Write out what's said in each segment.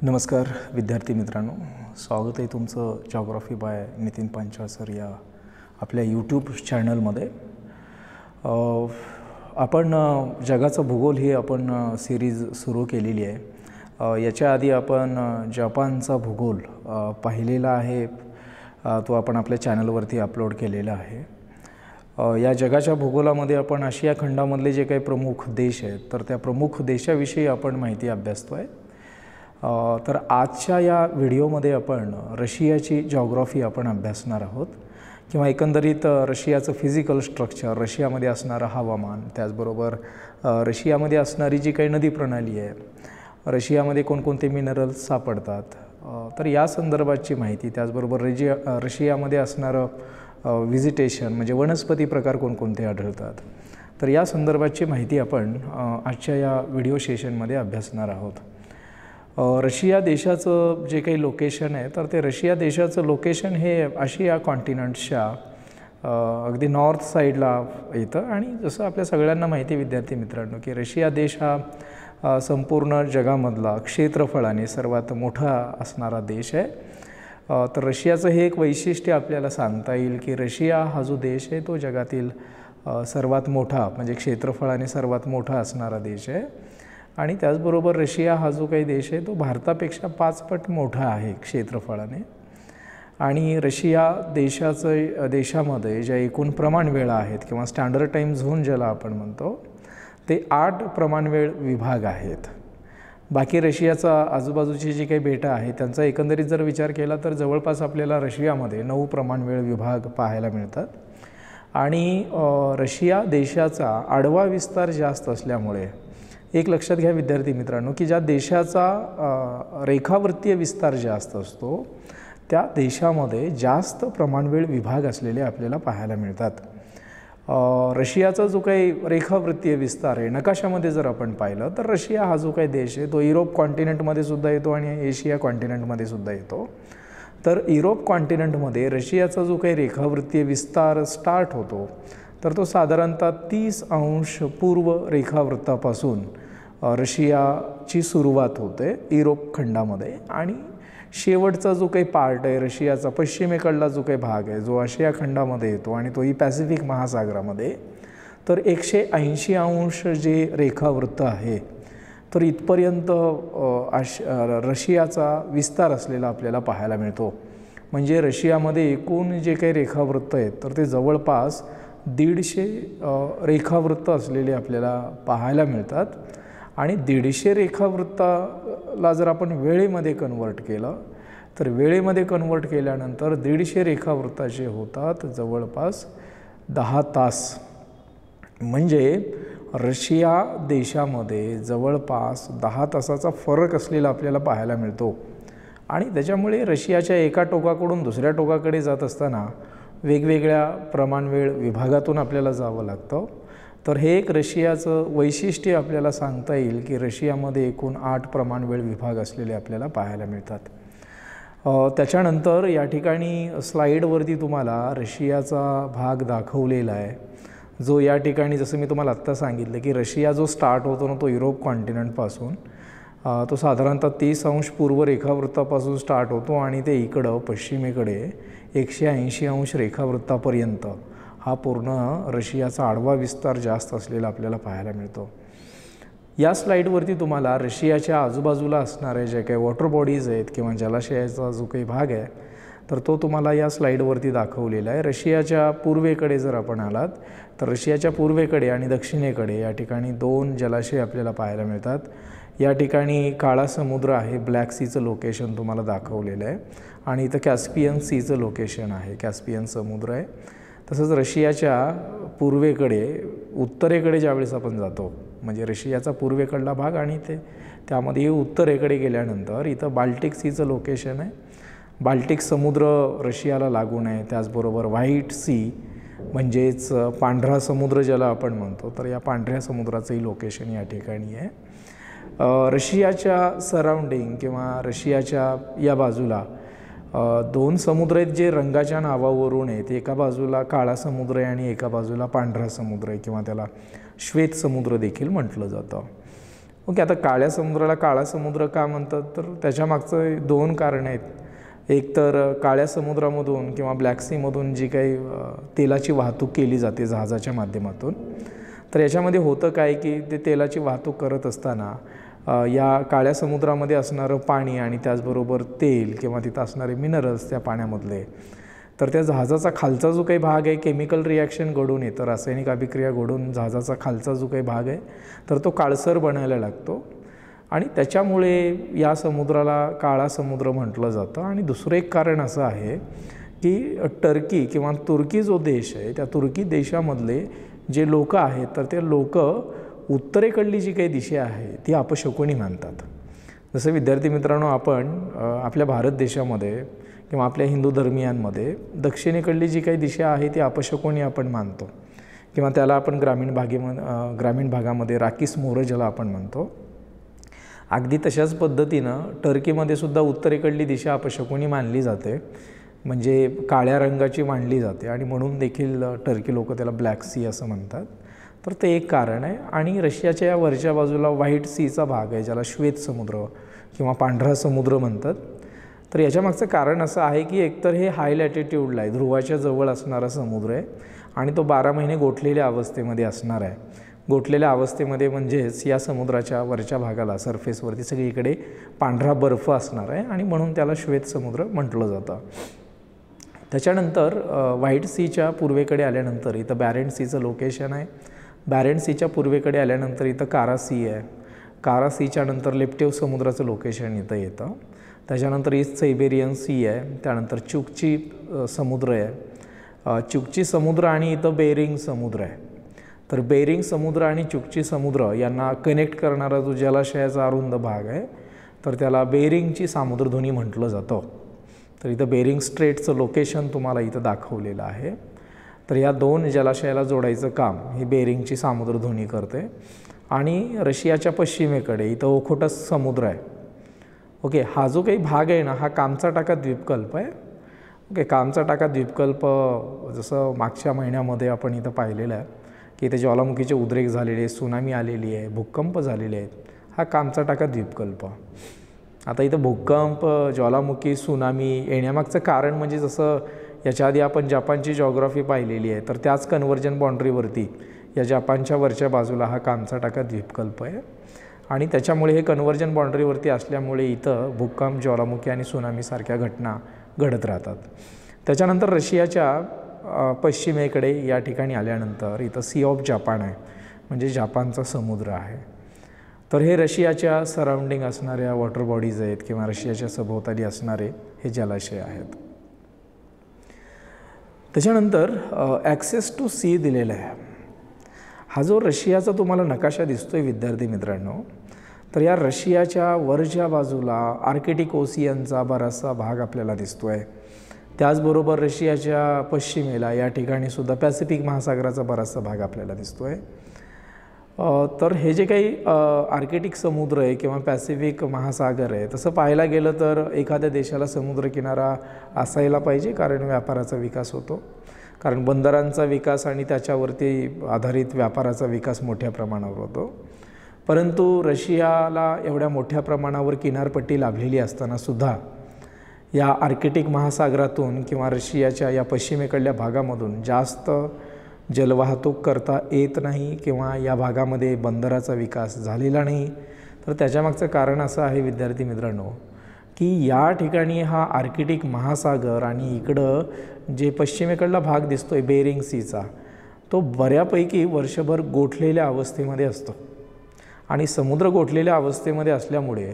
नमस्कार विद्यार्थी मित्रांनो, स्वागत आहे तुमचं geography by Nitin Panchal sir या आपल्या यूट्यूब चॅनलमध्ये। आपण जगाचा भूगोल ही आपण सिरीज सुरू केलेली आहे। याच्या आधी आपण जपानचा भूगोल पाहिलेला आहे, तो आपण आपल्या चॅनलवरती अपलोड केलेला आहे। या जगाच्या भूगोलामध्ये आपण आशिया खंडामधले जे काही प्रमुख देश आहेत तर त्या प्रमुख देशाविषयी आपण माहिती अभ्यासतो आहे। तर आजच्या या व्हिडिओमध्ये आपण रशियाची जॉग्राफी आपण अभ्यासणार आहोत किंवा एकंदरीत रशियाचं फिजिकल स्ट्रक्चर, रशियामध्ये असणारं हवामान, त्याचबरोबर रशियामध्ये असणारी जी काही नदी प्रणाली आहे, रशियामध्ये कोणकोणते मिनरल्स सापडतात, तर या संदर्भाची माहिती, त्याचबरोबर रशियामध्ये असणारं व्हिजिटेशन म्हणजे वनस्पती प्रकार कोणकोणते आढळतात, तर या संदर्भाची माहिती आपण आजच्या या व्हिडिओ सेशनमध्ये अभ्यासणार आहोत। रशिया देशाचं जे काही लोकेशन आहे तर ते रशिया देशाचं लोकेशन हे आशिया कॉन्टिनेंटच्या अगदी नॉर्थ साईडला येतं। आणि जसं आपल्या सगळ्यांना माहिती विद्यार्थी मित्रांनो की रशिया देश हा संपूर्ण जगामधला क्षेत्रफळाने सर्वात मोठा असणारा देश आहे। तर रशियाचं हे एक वैशिष्ट्य आपल्याला सांगता येईल की रशिया हा जो देश आहे तो जगातील सर्वात मोठा म्हणजे क्षेत्रफळाने सर्वात मोठा असणारा देश आहे। आणि त्याचबरोबर रशिया हा जो काही देश आहे तो भारतापेक्षा 5 पट मोठा आहे क्षेत्रफळाने। आणि रशिया देशामध्ये ज्या एकूण प्रमाणवेळा आहेत किंवा स्टँडर्ड टाईम झोन ज्याला आपण म्हणतो ते 8 प्रमाणवेळ विभाग आहेत। बाकी रशियाचा आजूबाजूची जी काही बेटं आहेत त्यांचा एकंदरीत जर विचार केला तर जवळपास आपल्याला रशियामध्ये 9 प्रमाणवेळ विभाग पाहायला मिळतात। आणि रशिया देशाचा आडवा विस्तार जास्त असल्यामुळे एक लक्षात घ्या विद्यार्थी मित्रांनो की ज्या देशाचा रेखावृत्तीय विस्तार जास्त असतो त्या देशामध्ये जास्त प्रमाणवेळ विभाग असलेले आपल्याला पाहायला मिळतात। रशियाचा जो काही रेखावृत्तीय विस्तार आहे नकाशामध्ये जर आपण पाहिलं तर रशिया हा जो काही देश आहे तो युरोप कॉन्टिनेंटमध्ये सुद्धा येतो आणि एशिया कॉन्टिनेंटमध्ये सुद्धा येतो। तर युरोप कॉन्टिनेंटमध्ये रशियाचा जो काही रेखावृत्तीय विस्तार स्टार्ट होतो तर तो साधारणतः 30 अंश पूर्व रेखावृत्तापासून रशियाची सुरुवात होते युरोप खंडामध्ये। आणि शेवटचा जो काही पार्ट आहे रशियाचा पश्चिमेकडला जो काही भाग आहे जो आशिया खंडामध्ये येतो आणि तोही पॅसिफिक महासागरामध्ये, तर 180 अंश जे रेखावृत्त आहे तर इथपर्यंत रशियाचा विस्तार असलेला आपल्याला पाहायला मिळतो। म्हणजे रशियामध्ये एकूण जे काही रेखावृत्त आहेत तर ते जवळपास 150 रेखावृत्त असलेले आपल्याला पाहायला मिळतात। आणि 150 रेखावृत्ताला जर आपण वेळेमध्ये कन्वर्ट केलं तर वेळेमध्ये कन्वर्ट केल्यानंतर 150 रेखावृत्ताचे होतात जवळपास 10 तास। म्हणजे रशिया देशामध्ये जवळपास 10 तासाचा फरक असलेला आपल्याला पाहायला मिळतो। आणि त्याच्यामुळे रशियाच्या एका टोकाकडून दुसऱ्या टोकाकडे जात असताना वेगवेगळ्या प्रमाणवेळ विभागातून आपल्याला जावं लागतं। तर हे एक रशियाचं वैशिष्ट्य आपल्याला सांगता येईल की रशियामध्ये एकूण 8 प्रमाणवेळ विभाग असलेले आपल्याला पाहायला मिळतात। त्याच्यानंतर या ठिकाणी स्लाईडवरती तुम्हाला रशियाचा भाग दाखवलेला आहे, जो या ठिकाणी जसं मी तुम्हाला आत्ता सांगितलं की रशिया जो स्टार्ट होतो ना तो युरोप कॉन्टिनेंटपासून तो साधारणतः 30 अंश पूर्व रेखावृत्तापासून स्टार्ट होतो आणि ते इकडं पश्चिमेकडे 180 अंश रेखावृत्तापर्यंत हा पूर्ण रशियाचा आडवा विस्तार जास्त असलेला आपल्याला पाहायला मिळतो। या स्लाईडवरती तुम्हाला रशियाच्या आजूबाजूला असणाऱ्या ज्या काही वॉटर बॉडीज आहेत किंवा जलाशयाचा जो काही भाग आहे तर तो तुम्हाला या स्लाईडवरती दाखवलेला आहे। रशियाच्या पूर्वेकडे जर आपण आलात तर रशियाच्या पूर्वेकडे आणि दक्षिणेकडे या ठिकाणी 2 जलाशय आपल्याला पाहायला मिळतात। या ठिकाणी काळा समुद्र आहे, ब्लॅक सीचं लोकेशन तुम्हाला दाखवलेलं आहे। आणि इथं कॅस्पियन सीचं लोकेशन आहे, कॅस्पियन समुद्र आहे। तसंच रशियाच्या पूर्वेकडे उत्तरेकडे ज्यावेळेस आपण जातो म्हणजे रशियाचा पूर्वेकडला भाग आणि त्यामध्ये उत्तरेकडे गेल्यानंतर इथं बाल्टिक सीचं लोकेशन आहे। बाल्टिक समुद्र रशियाला लागून आहे। त्याचबरोबर व्हाईट सी म्हणजेच पांढरा समुद्र ज्याला आपण म्हणतो तर या पांढऱ्या समुद्राचंही लोकेशन या ठिकाणी आहे। रशियाच्या सराउंडिंग किंवा रशियाच्या या बाजूला 2 समुद्र आहेत जे रंगाच्या नावावरून आहेत। एका बाजूला काळा समुद्र आहे आणि एका बाजूला पांढरा समुद्र आहे किंवा त्याला श्वेत समुद्र देखील म्हटलं जातं। ओके, आता काळ्या समुद्राला काळा समुद्र का म्हणतात, तर त्याच्यामागचं 2 कारणं आहेत. एक तर काळ्या समुद्रामधून किंवा ब्लॅक सीमधून जी काही तेलाची वाहतूक केली जाते जहाजाच्या माध्यमातून, तर याच्यामध्ये होतं काय की ते तेलाची वाहतूक करत असताना या काळ्या समुद्रामध्ये असणारं पाणी आणि त्याचबरोबर तेल किंवा तिथं असणारे मिनरल्स त्या पाण्यामधले, तर त्या जहाजाचा खालचा जो काही भाग आहे केमिकल रिॲक्शन घडून येतं, रासायनिक अभिक्रिया घडून जहाजाचा खालचा जो काही भाग आहे तर तो काळसर बनायला लागतो आणि त्याच्यामुळे या समुद्राला काळा समुद्र म्हटलं जातं. आणि दुसरं एक कारण असं आहे की टर्की किंवा तुर्की जो देश आहे त्या तुर्की देशामधले जे लोक आहेत तर ते लोक उत्तरेकडली जी काही दिशा आहे ती अपशकुनी मानतात. जसं विद्यार्थी मित्रांनो, आपण आपल्या भारत देशामध्ये किंवा आपल्या हिंदू धर्मियांमध्ये दक्षिणेकडली जी काही दिशा आहे ती अपशकुनी आपण मानतो किंवा त्याला आपण ग्रामीण भागामध्ये राकीस मोर ज्याला आपण म्हणतो. अगदी तशाच पद्धतीनं टर्कीमध्ये सुद्धा उत्तरेकडली दिशा अपशकुनी मानली जाते, म्हणजे काळ्या रंगाची मानली जाते आणि म्हणून देखील टर्की लोक त्याला ब्लॅक सी असं म्हणतात. तर ते एक कारण आहे. आणि रशियाच्या या वरच्या बाजूला व्हाईट सीचा भाग आहे ज्याला श्वेत समुद्र किंवा पांढरा समुद्र म्हणतात. तर याच्यामागचं कारण असं आहे की एकतर हे हाय लॅटिट्यूडला आहे, ध्रुवाच्या जवळ असणारा समुद्र आहे आणि तो 12 महिने गोठलेल्या अवस्थेमध्ये असणार आहे. गोठलेल्या अवस्थेमध्ये म्हणजेच या समुद्राच्या वरच्या भागाला सरफेसवरती सगळीकडे पांढरा बर्फ असणार आहे आणि म्हणून त्याला श्वेत समुद्र म्हटलं जातं. त्याच्यानंतर व्हाईट सीच्या पूर्वेकडे आल्यानंतर इथं बॅरेंट सीचं लोकेशन आहे. बॅरेंट सीच्या पूर्वेकडे आल्यानंतर इथं कारा सी आहे. कारा सीच्या नंतर लेप्टेव समुद्राचं लोकेशन इथं येतं. त्याच्यानंतर ईस्ट सायबेरियन सी आहे. त्यानंतर चुकची समुद्र आहे. चुकची समुद्र आणि इथं बेरिंग समुद्र आहे. तर बेरिंग समुद्र आणि चुकची समुद्र यांना कनेक्ट करणारा जो जलाशयाचा अरुंद भाग आहे तर त्याला बेरिंगची सामुद्रधुनी म्हटलं जातं. तर इथं बेरिंग स्ट्रेटचं लोकेशन तुम्हाला इथं दाखवलेलं आहे. तर या 2 जलाशयाला जोडायचं काम ही बेरिंगची सामुद्रधुनी करते. आणि रशियाच्या पश्चिमेकडे इथं ओखोटस समुद्र आहे. ओके, हा जो काही भाग आहे ना हा कामचाटाका द्वीपकल्प आहे. ओके, कामचाटाका द्वीपकल्प जसं मागच्या महिन्यामध्ये आपण इथं पाहिलेलं आहे की इथे ज्वालामुखीचे उद्रेक झालेले, सुनामी आलेली आहे, भूकंप झालेले आहेत. हा कामचाटाका द्वीपकल्प. आता इथं भूकंप, ज्वालामुखी, सुनामी येण्यामागचं कारण म्हणजे जसं याच्या आधी आपण जपानची जॉग्राफी पाहिलेली आहे तर त्याच कन्व्हर्जन बाउंड्रीवरती या जपानच्या वरच्या बाजूला हा कामचाटाका द्वीपकल्प आहे. आणि त्याच्यामुळे हे कन्व्हर्जन बाउंड्रीवरती असल्यामुळे इथं भूकंप, ज्वालामुखी आणि सुनामीसारख्या घटना घडत राहतात. त्याच्यानंतर रशियाच्या पश्चिमेकडे या ठिकाणी आल्यानंतर इथं सी ऑफ जापान आहे, म्हणजे जापानचा समुद्र आहे. तर हे रशियाच्या सराउंडिंग असणाऱ्या वॉटर बॉडीज आहेत किंवा रशियाच्या सभोवताली असणारे हे जलाशय आहेत. त्याच्यानंतर ॲक्सेस टू सी दिलेला आहे. हा जो रशियाचा तुम्हाला नकाशा दिसतोय विद्यार्थी मित्रांनो, तर या रशियाच्या वरच्या बाजूला आर्क्टिक ओशियनचा बराचसा भाग आपल्याला दिसतोय. त्याचबरोबर रशियाच्या पश्चिमेला या ठिकाणी सुद्धा पॅसिफिक महासागराचा बराचसा भाग आपल्याला दिसतोय. तर हे जे काही आर्क्टिक समुद्र आहे किंवा पॅसिफिक महासागर आहे तसं पाहायला गेलं तर एखाद्या देशाला समुद्रकिनारा असायला पाहिजे, कारण व्यापाराचा विकास होतो, कारण बंदरांचा विकास आणि त्याच्यावरती आधारित व्यापाराचा विकास मोठ्या प्रमाणावर होतो. परंतु रशियाला एवढ्या मोठ्या प्रमाणावर किनारपट्टी लाभलेली असतानासुद्धा या आर्क्टिक महासागरातून किंवा रशियाच्या या पश्चिमेकडल्या भागामधून जास्त जलवाहतूक करता येत नाही किंवा या भागामध्ये बंदराचा विकास झालेला नाही. तर त्याच्यामागचं कारण असं आहे विद्यार्थी मित्रांनो की या ठिकाणी हा आर्क्टिक महासागर आणि इकडं जे पश्चिमेकडला भाग दिसतोय बेरिंग सीचा तो बऱ्यापैकी वर्षभर गोठलेल्या अवस्थेमध्ये असतो. आणि समुद्र गोठलेल्या अवस्थेमध्ये असल्यामुळे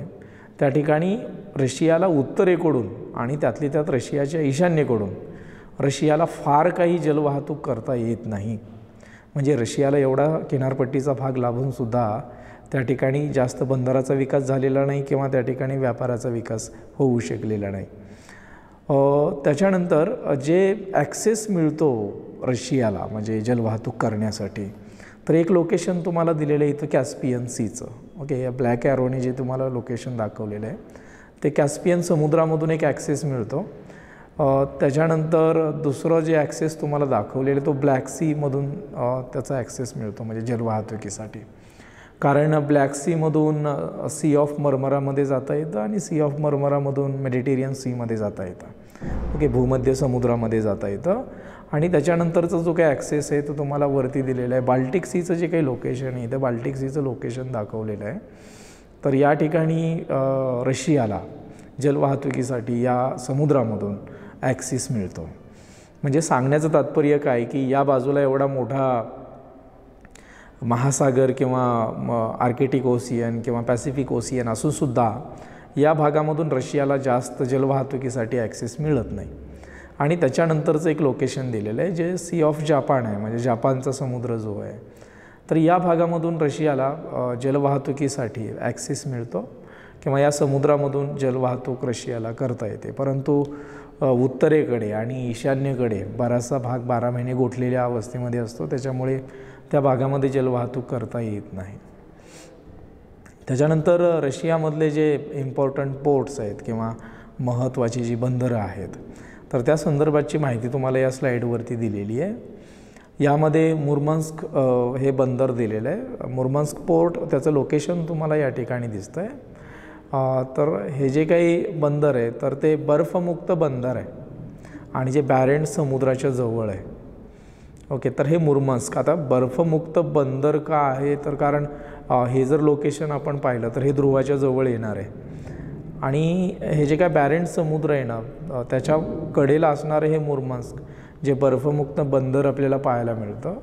त्या ठिकाणी रशियाला उत्तरेकडून आणि त्यातली त्यात रशियाच्या ईशान्येकडून रशियाला फार काही जलवाहतूक करता येत नाही. म्हणजे रशियाला एवढा किनारपट्टीचा भाग लाभूनसुद्धा त्या ठिकाणी जास्त बंदराचा विकास झालेला नाही किंवा त्या ठिकाणी व्यापाराचा विकास होऊ शकलेला नाही. त्याच्यानंतर जे ॲक्सेस मिळतो रशियाला म्हणजे जलवाहतूक करण्यासाठी, तर एक लोकेशन तुम्हाला दिलेलं आहे इथं कॅस्पियन सीचं. ओके, या ब्लॅक ॲरोने जे तुम्हाला लोकेशन दाखवलेलं आहे ते कॅस्पियन समुद्रामधून एक ॲक्सेस मिळतो. त्याच्यानंतर दुसरं जे ॲक्सेस तुम्हाला दाखवलेलं तो ब्लॅक सीमधून त्याचा ॲक्सेस मिळतो म्हणजे जलवाहतुकीसाठी. कारण ब्लॅक सीमधून सी ऑफ मर्मरामध्ये जाता येतं आणि सी ऑफ मर्मरामधून मेडिटेरियन सीमध्ये जाता येतं. ओके, भूमध्य समुद्रामध्ये जाता येतं. आणि त्याच्यानंतरचा जो काही ॲक्सेस आहे तो तुम्हाला वरती दिलेला आहे. बाल्टिक सीचं जे काही लोकेशन आहे, ते बाल्टिक सीचं लोकेशन दाखवलेलं आहे. तर या ठिकाणी रशियाला जलवाहतुकीसाठी या समुद्रामधून ॲक्सेस मिळतो. म्हणजे सांगण्याचं तात्पर्य काय की या बाजूला एवढा मोठा महासागर किंवा आर्क्टिक ओशियन किंवा पॅसिफिक ओशियन असूनसुद्धा या भागामधून रशियाला जास्त जलवाहतुकीसाठी ॲक्सेस मिळत नाही. आणि त्याच्यानंतरचं एक लोकेशन दिलेलं आहे जे सी ऑफ जापान आहे, म्हणजे जापानचा समुद्र जो आहे. तर या भागामधून रशियाला जलवाहतुकीसाठी ॲक्सेस मिळतो किंवा या समुद्रामधून जलवाहतूक रशियाला करता येते. परंतु उत्तरेकडे आणि ईशान्येकडे बराचसा भाग 12 महिने गोठलेल्या अवस्थेमध्ये असतो, त्याच्यामुळे त्या भागामध्ये जलवाहतूक करता येत नाही. त्याच्यानंतर रशियामधले जे इम्पॉर्टंट पोर्ट्स आहेत किंवा महत्त्वाची जी बंदरं आहेत, तर त्या संदर्भाची माहिती तुम्हाला या स्लाईडवरती दिलेली आहे. यामध्ये मुर्मन्स्क हे बंदर दिलेलं आहे. मुर्मन्स्क पोर्ट, त्याचं लोकेशन तुम्हाला या ठिकाणी दिसतं आहे. तर हे जे काही बंदर आहे तर ते बर्फमुक्त बंदर आहे आणि जे बॅरेंट्स समुद्राच्या जवळ आहे. ओके, तर हे मुर्मन्स्क आता बर्फमुक्त बंदर का आहे, तर कारण हे जर लोकेशन आपण पाहिलं तर हे ध्रुवाच्या जवळ येणार आहे आणि हे जे काय बॅरेंट्स समुद्र आहे ना त्याच्या कडेला असणारे हे मुर्मन्स्क जे बर्फमुक्त बंदर आपल्याला पाहायला मिळतं.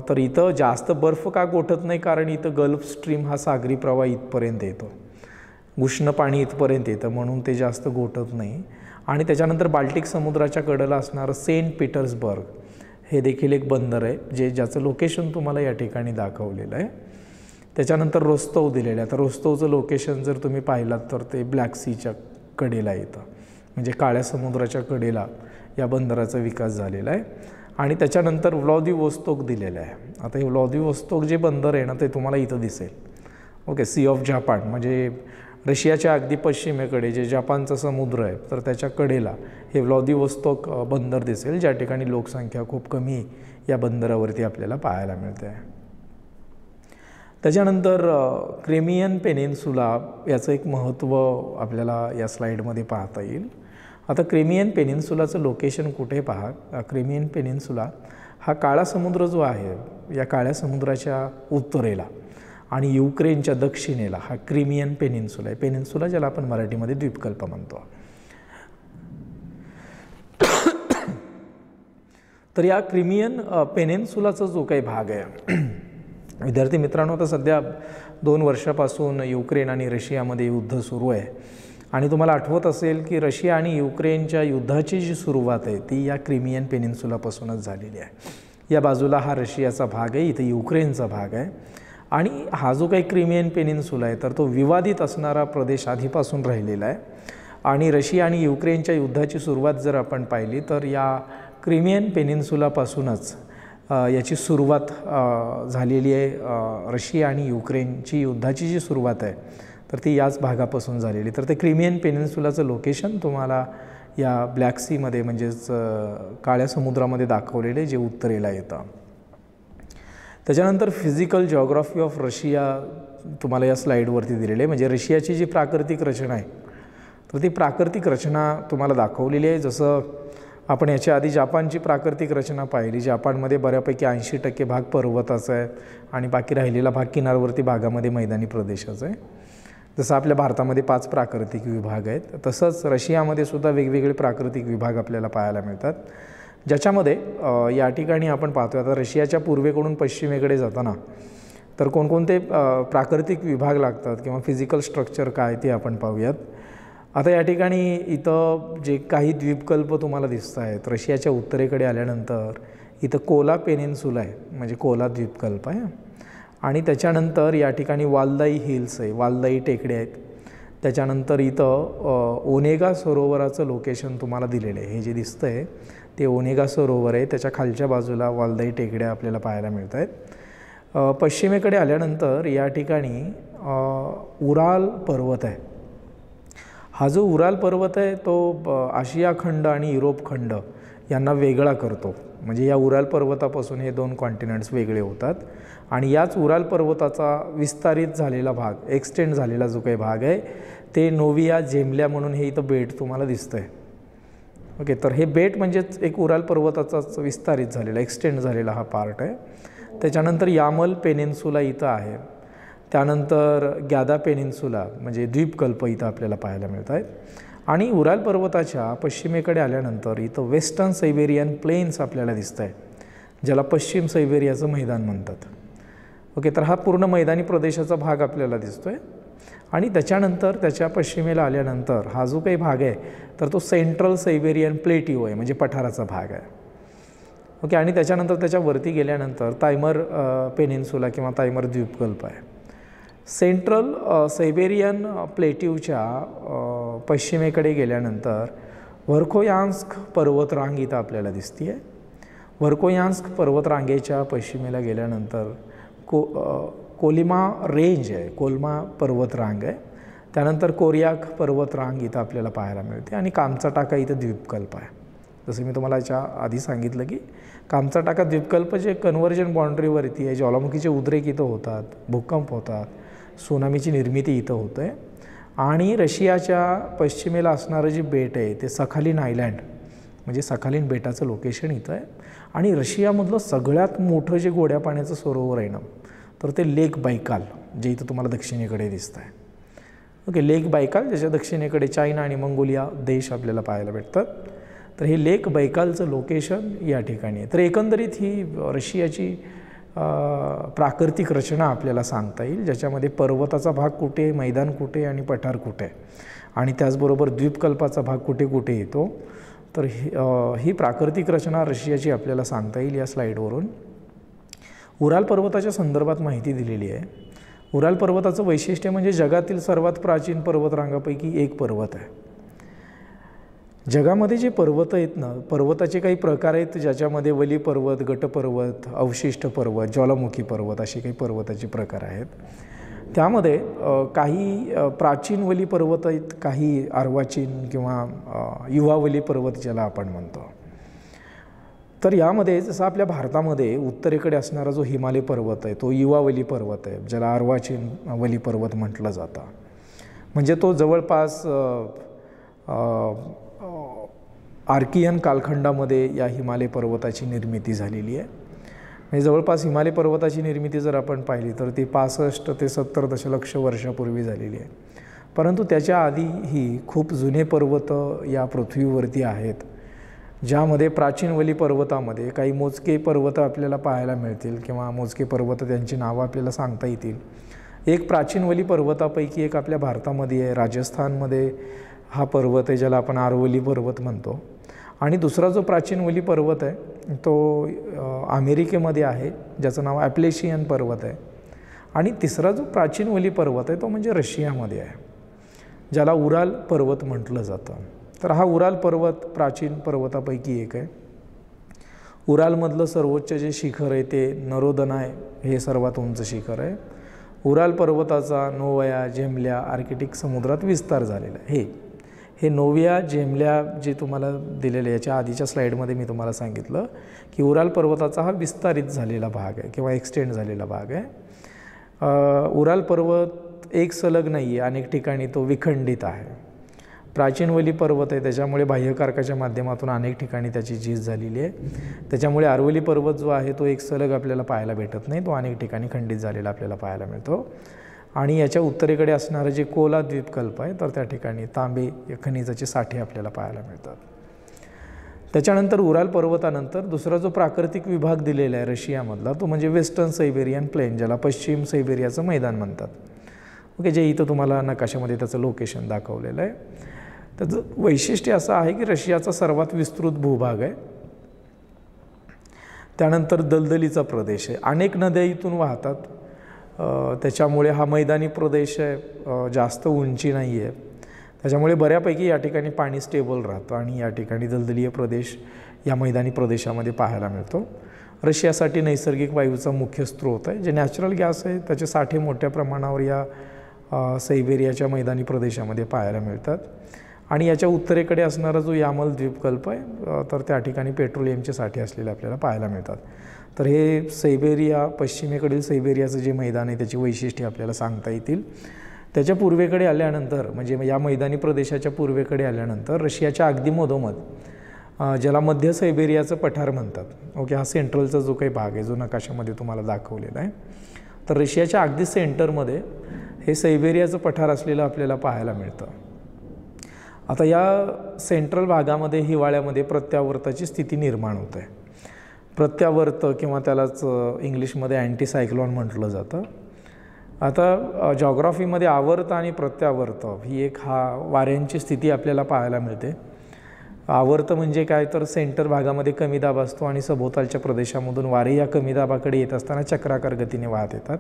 तर इथं जास्त बर्फ का गोठत नाही, कारण इथं गल्फ स्ट्रीम हा सागरी प्रवाह इथपर्यंत येतो, उष्ण पाणी इथपर्यंत येतं, म्हणून ते जास्त गोठत नाही. आणि त्याच्यानंतर बाल्टिक समुद्राच्या कडेला असणारं सेंट पीटर्सबर्ग हे देखील एक बंदर आहे ज्याचं लोकेशन तुम्हाला या ठिकाणी दाखवलेलं आहे. त्याच्यानंतर रोस्तव दिलेलं आहे. तर रोस्तवचं लोकेशन जर तुम्ही पाहिलात तर ते ब्लॅक सीच्या कडेला येतं, म्हणजे काळ्या समुद्राच्या कडेला या बंदराचा विकास झालेला आहे. आणि त्याच्यानंतर व्लादिवोस्तोक दिलेलं आहे. आता हे व्लादिवोस्तोक जे बंदर आहे ना ते तुम्हाला इथं दिसेल. ओके, सी ऑफ जापान म्हणजे रशियाच्या अगदी पश्चिमेकडे जे जापानचा समुद्र आहे तर त्याच्या कडेला हे व्लादिवोस्तोक बंदर दिसेल, ज्या ठिकाणी लोकसंख्या खूप कमी या बंदरावरती आपल्याला पाहायला मिळते. त्याच्यानंतर क्रिमियन पेनिन्सुला याचं एक महत्त्व आपल्याला या स्लाईडमध्ये पाहता येईल. आता क्रिमियन पेनिन्सुलाचं लोकेशन कुठे पहा. क्रिमियन पेनिन्सुला हा काळा समुद्र जो आहे या काळ्या समुद्राच्या उत्तरेला आणि युक्रेनच्या दक्षिणेला हा क्रिमियन पेनिन्सुला आहे. पेनिन्सुला ज्याला आपण मराठीमध्ये द्वीपकल्प म्हणतो. तर या क्रिमियन पेनिन्सुलाचा जो काही भाग आहे, विद्यार्थी मित्रांनो, आता सध्या 2 वर्षापासून युक्रेन आणि रशियामध्ये युद्ध सुरू आहे आणि तुम्हाला आठवत असेल की रशिया आणि युक्रेनच्या युद्धाची जी सुरुवात आहे ती या क्रिमियन पेनिन्सुलापासूनच झालेली आहे. या बाजूला हा रशियाचा भाग आहे, इथे युक्रेनचा भाग आहे. आणि हा जो काही क्रिमियन पेनिन्सुला आहे तर तो विवादित असणारा प्रदेश आधीपासून राहिलेला आहे. आणि रशिया आणि युक्रेनच्या युद्धाची सुरुवात जर आपण पाहिली तर या क्रिमियन पेनिन्सुलापासूनच याची सुरुवात झालेली आहे. रशिया आणि युक्रेनची युद्धाची जी सुरुवात आहे तर ती याच भागापासून झालेली. तर ते क्रिमियन पेनिन्सुलाचं लोकेशन तुम्हाला या ब्लॅक सीमध्ये म्हणजेच काळ्या समुद्रामध्ये दाखवलेले जे उत्तरेला येतं. त्याच्यानंतर फिजिकल जिओग्राफी ऑफ रशिया तुम्हाला या स्लाईडवरती दिलेली आहे. म्हणजे रशियाची जी प्राकृतिक रचना आहे तर ती प्राकृतिक रचना तुम्हाला दाखवलेली आहे. जसं आपण याच्या आधी जापानची प्राकृतिक रचना पाहिली. जापानमध्ये बऱ्यापैकी 80% भाग पर्वताचा आहे आणि बाकी राहिलेला भाग किनारवर्ती भागामध्ये मैदानी प्रदेशाचा आहे. जसं आपल्या भारतामध्ये 5 प्राकृतिक विभाग आहेत, तसंच रशियामध्ये सुद्धा वेगवेगळे प्राकृतिक विभाग आपल्याला पाहायला मिळतात, ज्याच्यामध्ये या ठिकाणी आपण पाहतो. आता रशियाच्या पूर्वेकडून पश्चिमेकडे जाताना तर कोणकोणते प्राकृतिक विभाग लागतात किंवा फिजिकल स्ट्रक्चर काय ते आपण पाहूयात. आता या ठिकाणी इथं जे काही द्वीपकल्प तुम्हाला दिसत आहेत, रशियाच्या उत्तरेकडे आल्यानंतर इथं कोला पेनिन्सुला आहे, म्हणजे कोला द्वीपकल्प आहे. आणि त्याच्यानंतर या ठिकाणी वालदाई हिल्स आहे, वालदाई टेकड्या आहेत. त्याच्यानंतर इथं ओनेगा सरोवराचं लोकेशन तुम्हाला दिलेलं आहे. हे जे दिसतं आहे ते ओनेगा सरोवर आहे, त्याच्या खालच्या बाजूला वालदाई टेकड्या आपल्याला पाहायला मिळत आहेत. पश्चिमेकडे आल्यानंतर या ठिकाणी उराल पर्वत आहे. हा जो उराल पर्वत आहे तो आशिया खंड आणि युरोप खंड यांना वेगळा करतो. म्हणजे या उराल पर्वतापासून हे 2 कॉन्टिनेंट्स वेगळे होतात आणि याच उराल पर्वताचा विस्तारित झालेला भाग, एक्सटेंड झालेला जो काही भाग आहे ते नोविया झेमल्या म्हणून हे इथं बेट तुम्हाला दिसतं आहे. ओके, तर हे बेट म्हणजेच एक उराल पर्वताचाच विस्तारित झालेला, एक्सटेंड झालेला हा पार्ट आहे. त्याच्यानंतर यामल पेनिन्सुला इथं आहे. त्यानंतर ग्यादा पेनिन्सुला म्हणजे द्वीपकल्प इथं आपल्याला पाहायला मिळत आहेत. आणि उराल पर्वताच्या पश्चिमेकडे आल्यानंतर इथं वेस्टर्न सायबेरियन प्लेन्स आपल्याला दिसत आहे, ज्याला पश्चिम सायबेरियाचं मैदान म्हणतात. ओके, तर हा पूर्ण मैदानी प्रदेशाचा भाग आपल्याला दिसतो आहे. आणि त्याच्यानंतर त्याच्या पश्चिमेला आल्यानंतर हा जो काही भाग आहे तर तो सेंट्रल सायबेरियन प्लेटिओ आहे, म्हणजे पठाराचा भाग आहे. ओके, आणि त्याच्यानंतर त्याच्यावरती गेल्यानंतर तायमर पेनिन्सुला किंवा तायमर द्वीपकल्प आहे. सेंट्रल सायबेरियन प्लेटिवच्या पश्चिमेकडे गेल्यानंतर व्हर्खोयांस्क पर्वतरांग इथं आपल्याला दिसते आहे. व्हर्खोयांस्क पर्वतरांगेच्या पश्चिमेला गेल्यानंतर कोलिमा रेंज आहे, कोल्मा पर्वतरांग आहे. त्यानंतर कोरियाक पर्वतरांग इथं आपल्याला पाहायला मिळते आणि कामचाटाका इथं द्वीपकल्प आहे. जसं मी तुम्हाला याच्या आधी सांगितलं की कामचाटाका द्वीपकल्प जे कन्व्हर्जन बाउंड्रीवरती आहे, ज्वालामुखीचे उद्रेक इथं होतात, भूकंप होतात, सुनामीची निर्मिती इथं होतं आहे. आणि रशियाच्या पश्चिमेला असणारं जे बेट आहे ते सखालिन आयलँड म्हणजे सखालिन बेटाचं लोकेशन इथं आहे. आणि रशियामधलं सगळ्यात मोठं जे गोड्या पाण्याचं सरोवर आहे ना तर ते लेक बायकाल, जे इथं तुम्हाला दक्षिणेकडे दिसतं आहे. ओके, लेक बायकाल ज्याच्या दक्षिणेकडे चायना आणि मंगोलिया देश आपल्याला पाहायला भेटतात. तर हे लेक बैकालचं लोकेशन या ठिकाणी आहे. तर एकंदरीत ही रशियाची प्राकृतिक रचना आपल्याला सांगता येईल, ज्याच्यामध्ये पर्वताचा भाग कुठे, मैदान कुठे आणि पठार कुठे आणि त्याचबरोबर द्वीपकल्पाचा भाग कुठे कुठे येतो. तर ही प्राकृतिक रचना रशियाची आपल्याला सांगता येईल या स्लाईडवरून. उराल पर्वताच्या संदर्भात माहिती दिलेली आहे. उराल पर्वताचं वैशिष्ट्य म्हणजे जगातील सर्वात प्राचीन पर्वतरांगापैकी एक पर्वत आहे. जगामध्ये जे पर्वत आहेत ना, पर्वताचे काही प्रकार आहेत ज्याच्यामध्ये वली पर्वत, गटपर्वत, अवशिष्ट पर्वत, ज्वालामुखी पर्वत असे काही पर्वताचे प्रकार आहेत. त्यामध्ये काही प्राचीन वली पर्वत आहेत, काही अर्वाचीन किंवा युवावली पर्वत ज्याला आपण म्हणतो. तर यामध्ये जसं आपल्या भारतामध्ये उत्तरेकडे असणारा जो हिमालय पर्वत आहे तो युवावली पर्वत आहे, ज्याला अर्वाचीन वली पर्वत म्हटलं जातं. म्हणजे तो जवळपास आर्कियन कालखंडामध्ये या हिमालय पर्वताची निर्मिती झालेली आहे. म्हणजे जवळपास हिमालय पर्वताची निर्मिती जर आपण पाहिली तर ती 65 ते 70 दशलक्ष वर्षापूर्वी झालेली आहे. परंतु त्याच्या आधीही खूप जुने पर्वत या पृथ्वीवरती आहेत, ज्यामध्ये प्राचीन वली पर्वतामध्ये काही मोजके पर्वत आपल्याला पाहायला मिळतील किंवा मोजके पर्वत त्यांची नावं आपल्याला सांगता येतील. एक प्राचीन वली पर्वतापैकी एक आपल्या भारतामध्ये आहे, राजस्थानमध्ये हा पर्वत आहे ज्याला आपण आरवली पर्वत म्हणतो. आणि दुसरा जो प्राचीन वली पर्वत आहे तो अमेरिकेमध्ये आहे, ज्याचं नाव ॲप्लेशियन पर्वत आहे. आणि तिसरा जो प्राचीन वली पर्वत आहे तो म्हणजे रशियामध्ये आहे, ज्याला उराल पर्वत म्हटलं जातं. तर हा उराल पर्वत प्राचीन पर्वतापैकी एक आहे. उरालमधलं सर्वोच्च जे शिखर आहे ते नरोदनाय हे सर्वात उंच शिखर आहे. उराल पर्वताचा नोव्या झेमल्या आर्क्टिक समुद्रात विस्तार झालेला आहे. हे नोव्या झेमल्या जे तुम्हाला दिलेलं आहे याच्या आधीच्या स्लाईडमध्ये मी तुम्हाला सांगितलं की उराल पर्वताचा हा विस्तारित झालेला भाग आहे किंवा एक्सटेंड झालेला भाग आहे. उराल पर्वत एक सलग नाही आहे, अनेक ठिकाणी तो विखंडित आहे. प्राचीन वली पर्वत आहे त्याच्यामुळे बाह्यकारकाच्या माध्यमातून अनेक ठिकाणी त्याची झीज झालेली आहे. त्याच्यामुळे आरवली पर्वत जो आहे तो एक सलग आपल्याला पाहायला भेटत नाही, तो अनेक ठिकाणी खंडित झालेला आपल्याला पाहायला मिळतो. आणि याच्या उत्तरेकडे असणारं जे कोला द्वीपकल्प आहे तर त्या ठिकाणी तांबे या खनिजाचे साठे आपल्याला पाहायला मिळतात. त्याच्यानंतर उराल पर्वतानंतर दुसरा जो प्राकृतिक विभाग दिलेला आहे रशियामधला तो म्हणजे वेस्टर्न सायबेरियन प्लेन, ज्याला पश्चिम सायबेरियाचं मैदान म्हणतात. ओके, जे इथं तुम्हाला नकाशामध्ये त्याचं लोकेशन दाखवलेलं आहे. त्याचं वैशिष्ट्य असं आहे की रशियाचा सर्वात विस्तृत भूभाग आहे. त्यानंतर दलदलीचा प्रदेश आहे, अनेक नद्या इथून वाहतात. त्याच्यामुळे हा मैदानी प्रदेश आहे, जास्त उंची नाही आहे. त्याच्यामुळे बऱ्यापैकी या ठिकाणी पाणी स्टेबल राहतं आणि या ठिकाणी दलदलीय प्रदेश या मैदानी प्रदेशामध्ये पाहायला मिळतो. रशियासाठी नैसर्गिक वायूचा मुख्य स्रोत आहे, जे नॅचरल गॅस आहे त्याचे साठे मोठ्या प्रमाणावर या सायबेरियाच्या मैदानी प्रदेशामध्ये पाहायला मिळतात. आणि याच्या उत्तरेकडे असणारा जो यामल द्वीपकल्प आहे तर त्या ठिकाणी पेट्रोलियमचे साठे असलेले आपल्याला पाहायला मिळतात. तर हे सायबेरिया, पश्चिमेकडील सायबेरियाचं जे मैदान आहे त्याची वैशिष्ट्ये आपल्याला सांगता येतील. त्याच्या पूर्वेकडे आल्यानंतर म्हणजे या मैदानी प्रदेशाच्या पूर्वेकडे आल्यानंतर रशियाच्या अगदी मधोमध ज्याला मध्य सायबेरियाचं पठार म्हणतात. ओके, हा सेंट्रलचा जो काही भाग आहे जो नकाशामध्ये तुम्हाला दाखवलेला आहे, तर रशियाच्या अगदी सेंटरमध्ये हे सायबेरियाचं पठार असलेलं आपल्याला पाहायला मिळतं. आता या सेंट्रल भागामध्ये हिवाळ्यामध्ये प्रत्यावर्ताची स्थिती निर्माण होते. प्रत्यावर्त किंवा त्यालाच इंग्लिशमध्ये अँटीसायक्लॉन म्हटलं जातं. आता जॉग्राफीमध्ये आवर्त आणि प्रत्यावर्त ही एक वाऱ्यांची स्थिती आपल्याला पाहायला मिळते. आवर्त म्हणजे काय, तर सेंटर भागामध्ये कमी दाब असतो आणि सभोवतालच्या प्रदेशामधून वारे या कमी दाबाकडे येत असताना चक्राकार गतीने वाहत येतात,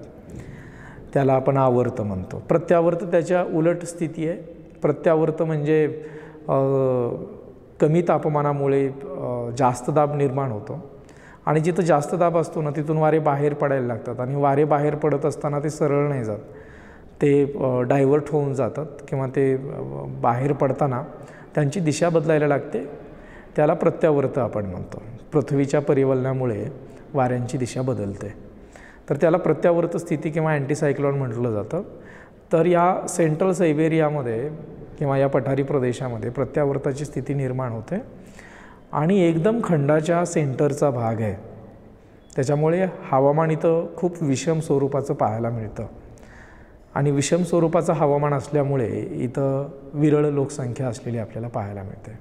त्याला आपण आवर्त म्हणतो. प्रत्यावर्त त्याच्या उलट स्थिती आहे. प्रत्यावर्त म्हणजे कमी तापमानामुळे जास्त दाब निर्माण होतो आणि जिथं जास्त दाब असतो ना तिथून वारे बाहेर पडायला लागतात आणि वारे बाहेर पडत असताना ते सरळ नाही जात, ते डायव्हर्ट होऊन जातात किंवा ते बाहेर पडताना त्यांची दिशा बदलायला लागते, त्याला प्रत्यावर्त आपण म्हणतो. पृथ्वीच्या परिवलनामुळे वाऱ्यांची दिशा बदलते, तर त्याला प्रत्यावर्त स्थिती किंवा अँटीसायक्लॉन म्हटलं जातं. तर या सेंट्रल सायबेरियामध्ये किंवा या पठारी प्रदेशामध्ये प्रत्यावर्ताची स्थिती निर्माण होते आणि एकदम खंडाच्या सेंटरचा भाग आहे, त्याच्यामुळे हवामान इथं खूप विषम स्वरूपाचं पाहायला मिळतं आणि विषम स्वरूपाचं हवामान असल्यामुळे इथं विरळ लोकसंख्या असलेली आपल्याला पाहायला मिळते.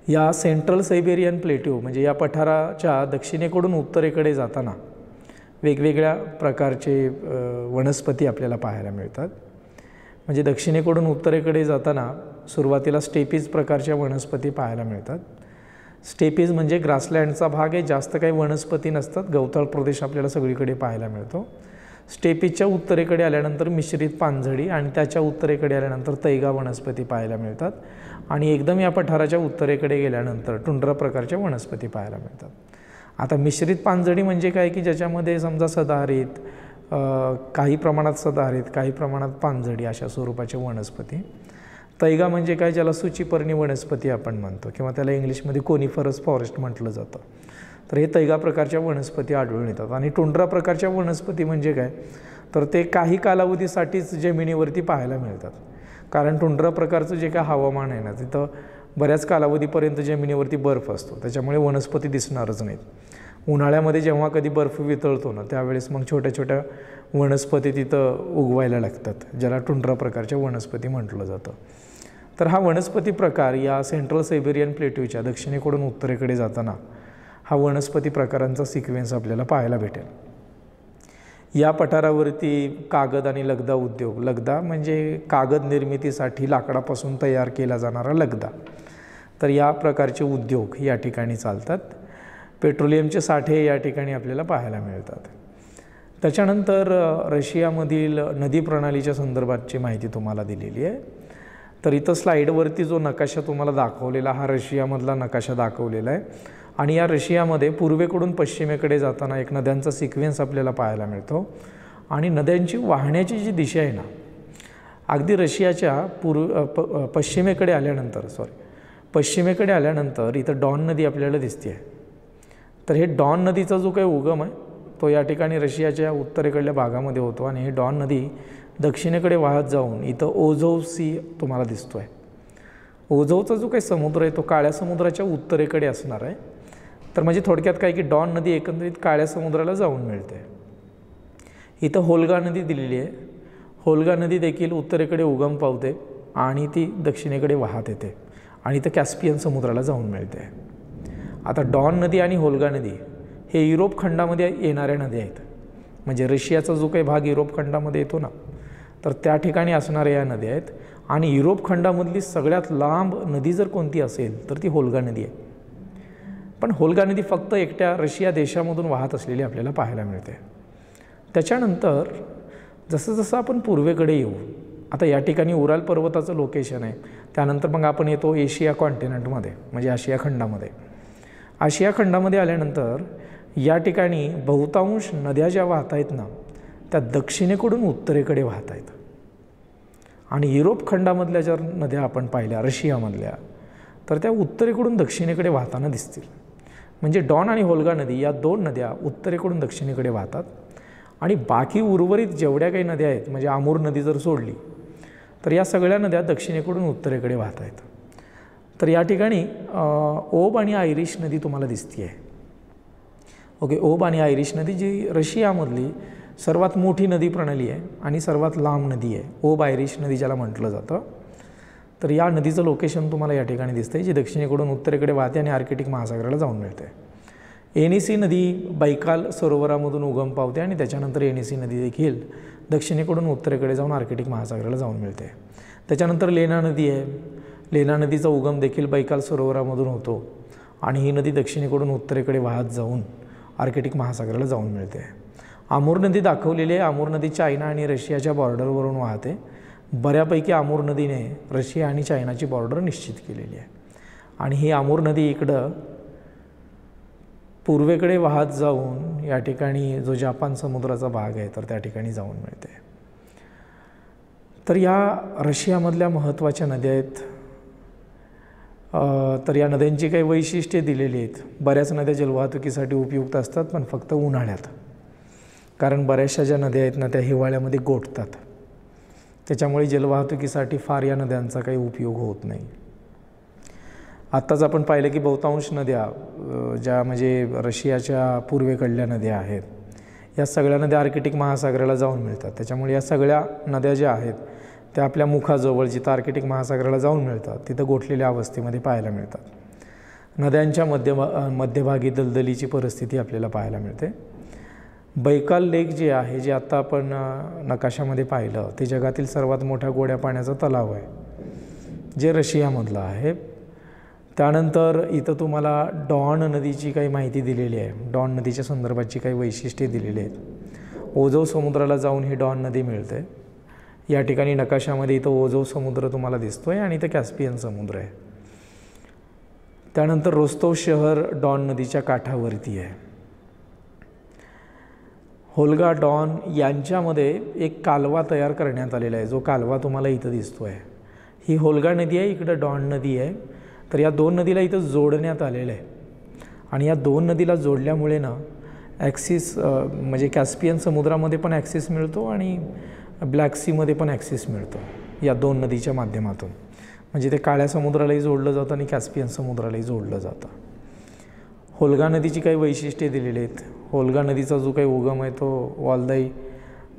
या सेंट्रल सायबेरियन प्लेट्यू म्हणजे या पठाराच्या दक्षिणेकडून उत्तरेकडे जाताना वेगवेगळ्या प्रकारचे वनस्पती आपल्याला पाहायला मिळतात. म्हणजे दक्षिणेकडून उत्तरेकडे जाताना सुरुवातीला स्टेपीज प्रकारच्या वनस्पती पाहायला मिळतात. स्टेपीज म्हणजे ग्रासलँडचा भाग आहे, जास्त काही वनस्पती नसतात, गवताळ प्रदेश आपल्याला सगळीकडे पाहायला मिळतो. स्टेपीजच्या उत्तरेकडे आल्यानंतर मिश्रित पानझडी आणि त्याच्या उत्तरेकडे आल्यानंतर तैगा वनस्पती पाहायला मिळतात आणि एकदम या पठाराच्या उत्तरेकडे गेल्यानंतर टुंड्रा प्रकारच्या वनस्पती पाहायला मिळतात. आता मिश्रित पानझडी म्हणजे काय की ज्याच्यामध्ये समजा सदाहरित, काही प्रमाणात सदाहरित, काही प्रमाणात पानझडी अशा स्वरूपाच्या वनस्पती. तैगा म्हणजे काय, ज्याला सूचीपर्णी वनस्पती आपण म्हणतो किंवा त्याला इंग्लिशमध्ये कोनिफरस फॉरेस्ट म्हटलं जातं. तर हे तैगा प्रकारच्या वनस्पती आढळून येतात. आणि टुंड्रा प्रकारच्या वनस्पती म्हणजे काय, तर ते काही कालावधीसाठीच जमिनीवरती पाहायला मिळतात, कारण टुंड्रा प्रकारचं जे काय हवामान आहे ना तिथं बऱ्याच कालावधीपर्यंत जमिनीवरती बर्फ असतो, त्याच्यामुळे वनस्पती दिसणारच नाहीत. उन्हाळ्यामध्ये जेव्हा कधी बर्फ वितळतो ना त्यावेळेस मग छोट्या छोट्या वनस्पती तिथं उगवायला लागतात, ज्याला टुंड्रा प्रकारच्या वनस्पती म्हटलं जातं. तर हा वनस्पती प्रकार या सेंट्रल सायबेरियन प्लेट्यूच्या दक्षिणेकडून उत्तरेकडे जाताना हा वनस्पती प्रकारांचा सिक्वेन्स आपल्याला पाहायला भेटेल. या पठारावरती कागद आणि लगदा उद्योग, लगदा म्हणजे कागद निर्मितीसाठी लाकडापासून तयार केला जाणारा लगदा, तर या प्रकारचे उद्योग या ठिकाणी चालतात. पेट्रोलियमचे साठे या ठिकाणी आपल्याला पाहायला मिळतात. त्याच्यानंतर रशियामधील नदी प्रणालीच्या संदर्भातची माहिती तुम्हाला दिलेली आहे. तर इथं स्लाईडवरती जो नकाशा तुम्हाला दाखवलेला हा रशियामधला नकाशा दाखवलेला आहे आणि या रशियामध्ये पूर्वेकडून पश्चिमेकडे जाताना एक नद्यांचा सिक्वेन्स आपल्याला पाहायला मिळतो आणि नद्यांची वाहण्याची जी दिशा आहे ना अगदी रशियाच्या पश्चिमेकडे आल्यानंतर इथं डॉन नदी आपल्याला दिसते आहे. तर हे डॉन नदीचा जो काही उगम आहे तो या ठिकाणी रशियाच्या उत्तरेकडल्या भागामध्ये होतो आणि हे डॉन नदी दक्षिणेकडे वाहत जाऊन इथं ओझोव सी तुम्हाला दिसतो आहे. ओझोवचा जो काही समुद्र आहे तो काळ्या समुद्राच्या उत्तरेकडे असणार आहे. तर म्हणजे थोडक्यात काय की डॉन नदी एकंदरीत काळ्या समुद्राला जाऊन मिळते. इथं होल्गा नदी दिलेली आहे. होल्गा नदी देखील उत्तरेकडे उगम पावते आणि ती दक्षिणेकडे वाहत येते आणि इथं कॅस्पियन समुद्राला जाऊन मिळते. आता डॉन नदी आणि होल्गा नदी हे युरोप खंडामध्ये येणाऱ्या नद्या आहेत. म्हणजे रशियाचा जो काही भाग युरोप खंडामध्ये येतो ना तर त्या ठिकाणी असणाऱ्या या नद्या आहेत आणि युरोप खंडामधली सगळ्यात लांब नदी जर कोणती असेल तर ती होल्गा नदी आहे. पण होल्गा नदी फक्त एकट्या रशिया देशामधून वाहत असलेली आपल्याला पाहायला मिळते. त्याच्यानंतर जसं जसं आपण पूर्वेकडे येऊ, आता या ठिकाणी उराल पर्वताचं लोकेशन आहे, त्यानंतर मग आपण येतो एशिया कॉन्टिनेंटमध्ये म्हणजे आशिया खंडामध्ये. आशिया खंडामध्ये आल्यानंतर या ठिकाणी बहुतांश नद्या ज्या वाहत आहेत ना त्या दक्षिणेकडून उत्तरेकडे वाहत आहेत आणि युरोप खंडामधल्या जर नद्या आपण पाहिल्या रशियामधल्या, तर त्या उत्तरेकडून दक्षिणेकडे वाहताना दिसतील. म्हणजे डॉन आणि व्होल्गा नदी या 2 नद्या उत्तरेकडून दक्षिणेकडे वाहतात आणि बाकी उर्वरित जेवढ्या काही नद्या आहेत, म्हणजे आमूर नदी जर सोडली तर या सगळ्या नद्या दक्षिणेकडून उत्तरेकडे वाहत आहेत. तर या ठिकाणी ओब आणि आयरिश नदी तुम्हाला दिसते आहे. ओके, ओब आणि आयरिश नदी जी रशियामधली सर्वात मोठी नदी प्रणाली आहे आणि सर्वात लांब नदी आहे, ओब आयरिश नदी ज्याला म्हटलं जातं. तर या नदीचं लोकेशन तुम्हाला या ठिकाणी दिसतं आहे, जी दक्षिणेकडून उत्तरेकडे वाहते आणि आर्कटिक महासागराला जाऊन मिळते. एनिसी नदी बैकाल सरोवरामधून उगम पावते आणि त्याच्यानंतर एनिसी नदी देखील दक्षिणेकडून उत्तरेकडे जाऊन आर्कटिक महासागराला जाऊन मिळते. त्याच्यानंतर लेना नदी आहे. लेना नदीचा उगम देखील बैकाल सरोवरामधून होतो आणि ही नदी दक्षिणेकडून उत्तरेकडे वाहत जाऊन आर्कटिक महासागराला जाऊन मिळते. आमूर नदी दाखवलेली आहे. आमूर नदी चायना आणि रशियाच्या बॉर्डरवरून वाहते. बऱ्यापैकी आमूर नदीने रशिया आणि चायनाची बॉर्डर निश्चित केलेली आहे आणि ही आमूर नदी इकडं पूर्वेकडे वाहत जाऊन या ठिकाणी जो जापान समुद्राचा भाग आहे तर त्या ठिकाणी जाऊन मिळते. तर या रशियामधल्या महत्त्वाच्या नद्या आहेत. तर या नद्यांची काही वैशिष्ट्ये दिलेली आहेत. बऱ्याच नद्या जलवाहतुकीसाठी उपयुक्त असतात, पण फक्त उन्हाळ्यात, कारण बऱ्याचशा ज्या नद्या आहेत ना त्या हिवाळ्यामध्ये गोठतात. त्याच्यामुळे जलवाहतुकीसाठी फार या नद्यांचा काही उपयोग होत नाही. आत्ताच आपण पाहिलं की बहुतांश नद्या ज्या म्हणजे रशियाच्या पूर्वेकडल्या नद्या आहेत, या सगळ्या नद्या आर्कटिक महासागराला जाऊन मिळतात. त्याच्यामुळे या सगळ्या नद्या ज्या आहेत त्या आपल्या मुखाजवळ जिथं आर्कटिक महासागराला जाऊन मिळतात तिथं गोठलेल्या अवस्थेमध्ये पाहायला मिळतात. नद्यांच्या मध्यभागी दलदलीची परिस्थिती आपल्याला पाहायला मिळते. बैकाल लेक जे आहे, जे आत्ता आपण नकाशामध्ये पाहिलं, ते जगातील सर्वात मोठा गोड्या पाण्याचा तलाव आहे, जे रशियामधलं आहे. त्यानंतर इथं तुम्हाला डॉन नदीची काही माहिती दिलेली आहे. डॉन नदीच्या संदर्भाची काही वैशिष्ट्ये दिलेली आहेत. ओझोव समुद्राला जाऊन ही डॉन नदी मिळते. या ठिकाणी नकाशामध्ये इथं ओझोव समुद्र तुम्हाला दिसतो आहे आणि इथं कॅस्पियन समुद्र आहे. त्यानंतर रोस्तोव शहर डॉन नदीच्या काठावरती आहे. व्होल्गा डॉन यांच्यामध्ये एक कालवा तयार करण्यात आलेला आहे, जो कालवा तुम्हाला इथं दिसतो आहे. ही व्होल्गा नदी आहे, इकडं डॉन नदी आहे. तर या 2 नदीला इथं जोडण्यात आलेलं आहे आणि या 2 नदीला जोडल्यामुळे ना ॲक्सिस म्हणजे कॅस्पियन समुद्रामध्ये पण ॲक्सेस मिळतो आणि ब्लॅक सीमध्ये पण ॲक्सेस मिळतो या 2 नदीच्या माध्यमातून. म्हणजे ते काळ्या समुद्रालाही जोडलं जातं आणि कॅस्पियन समुद्रालाही जोडलं जातं. व्होल्गा नदीची काही वैशिष्ट्ये दिलेली आहेत. व्होल्गा नदीचा जो काही उगम आहे तो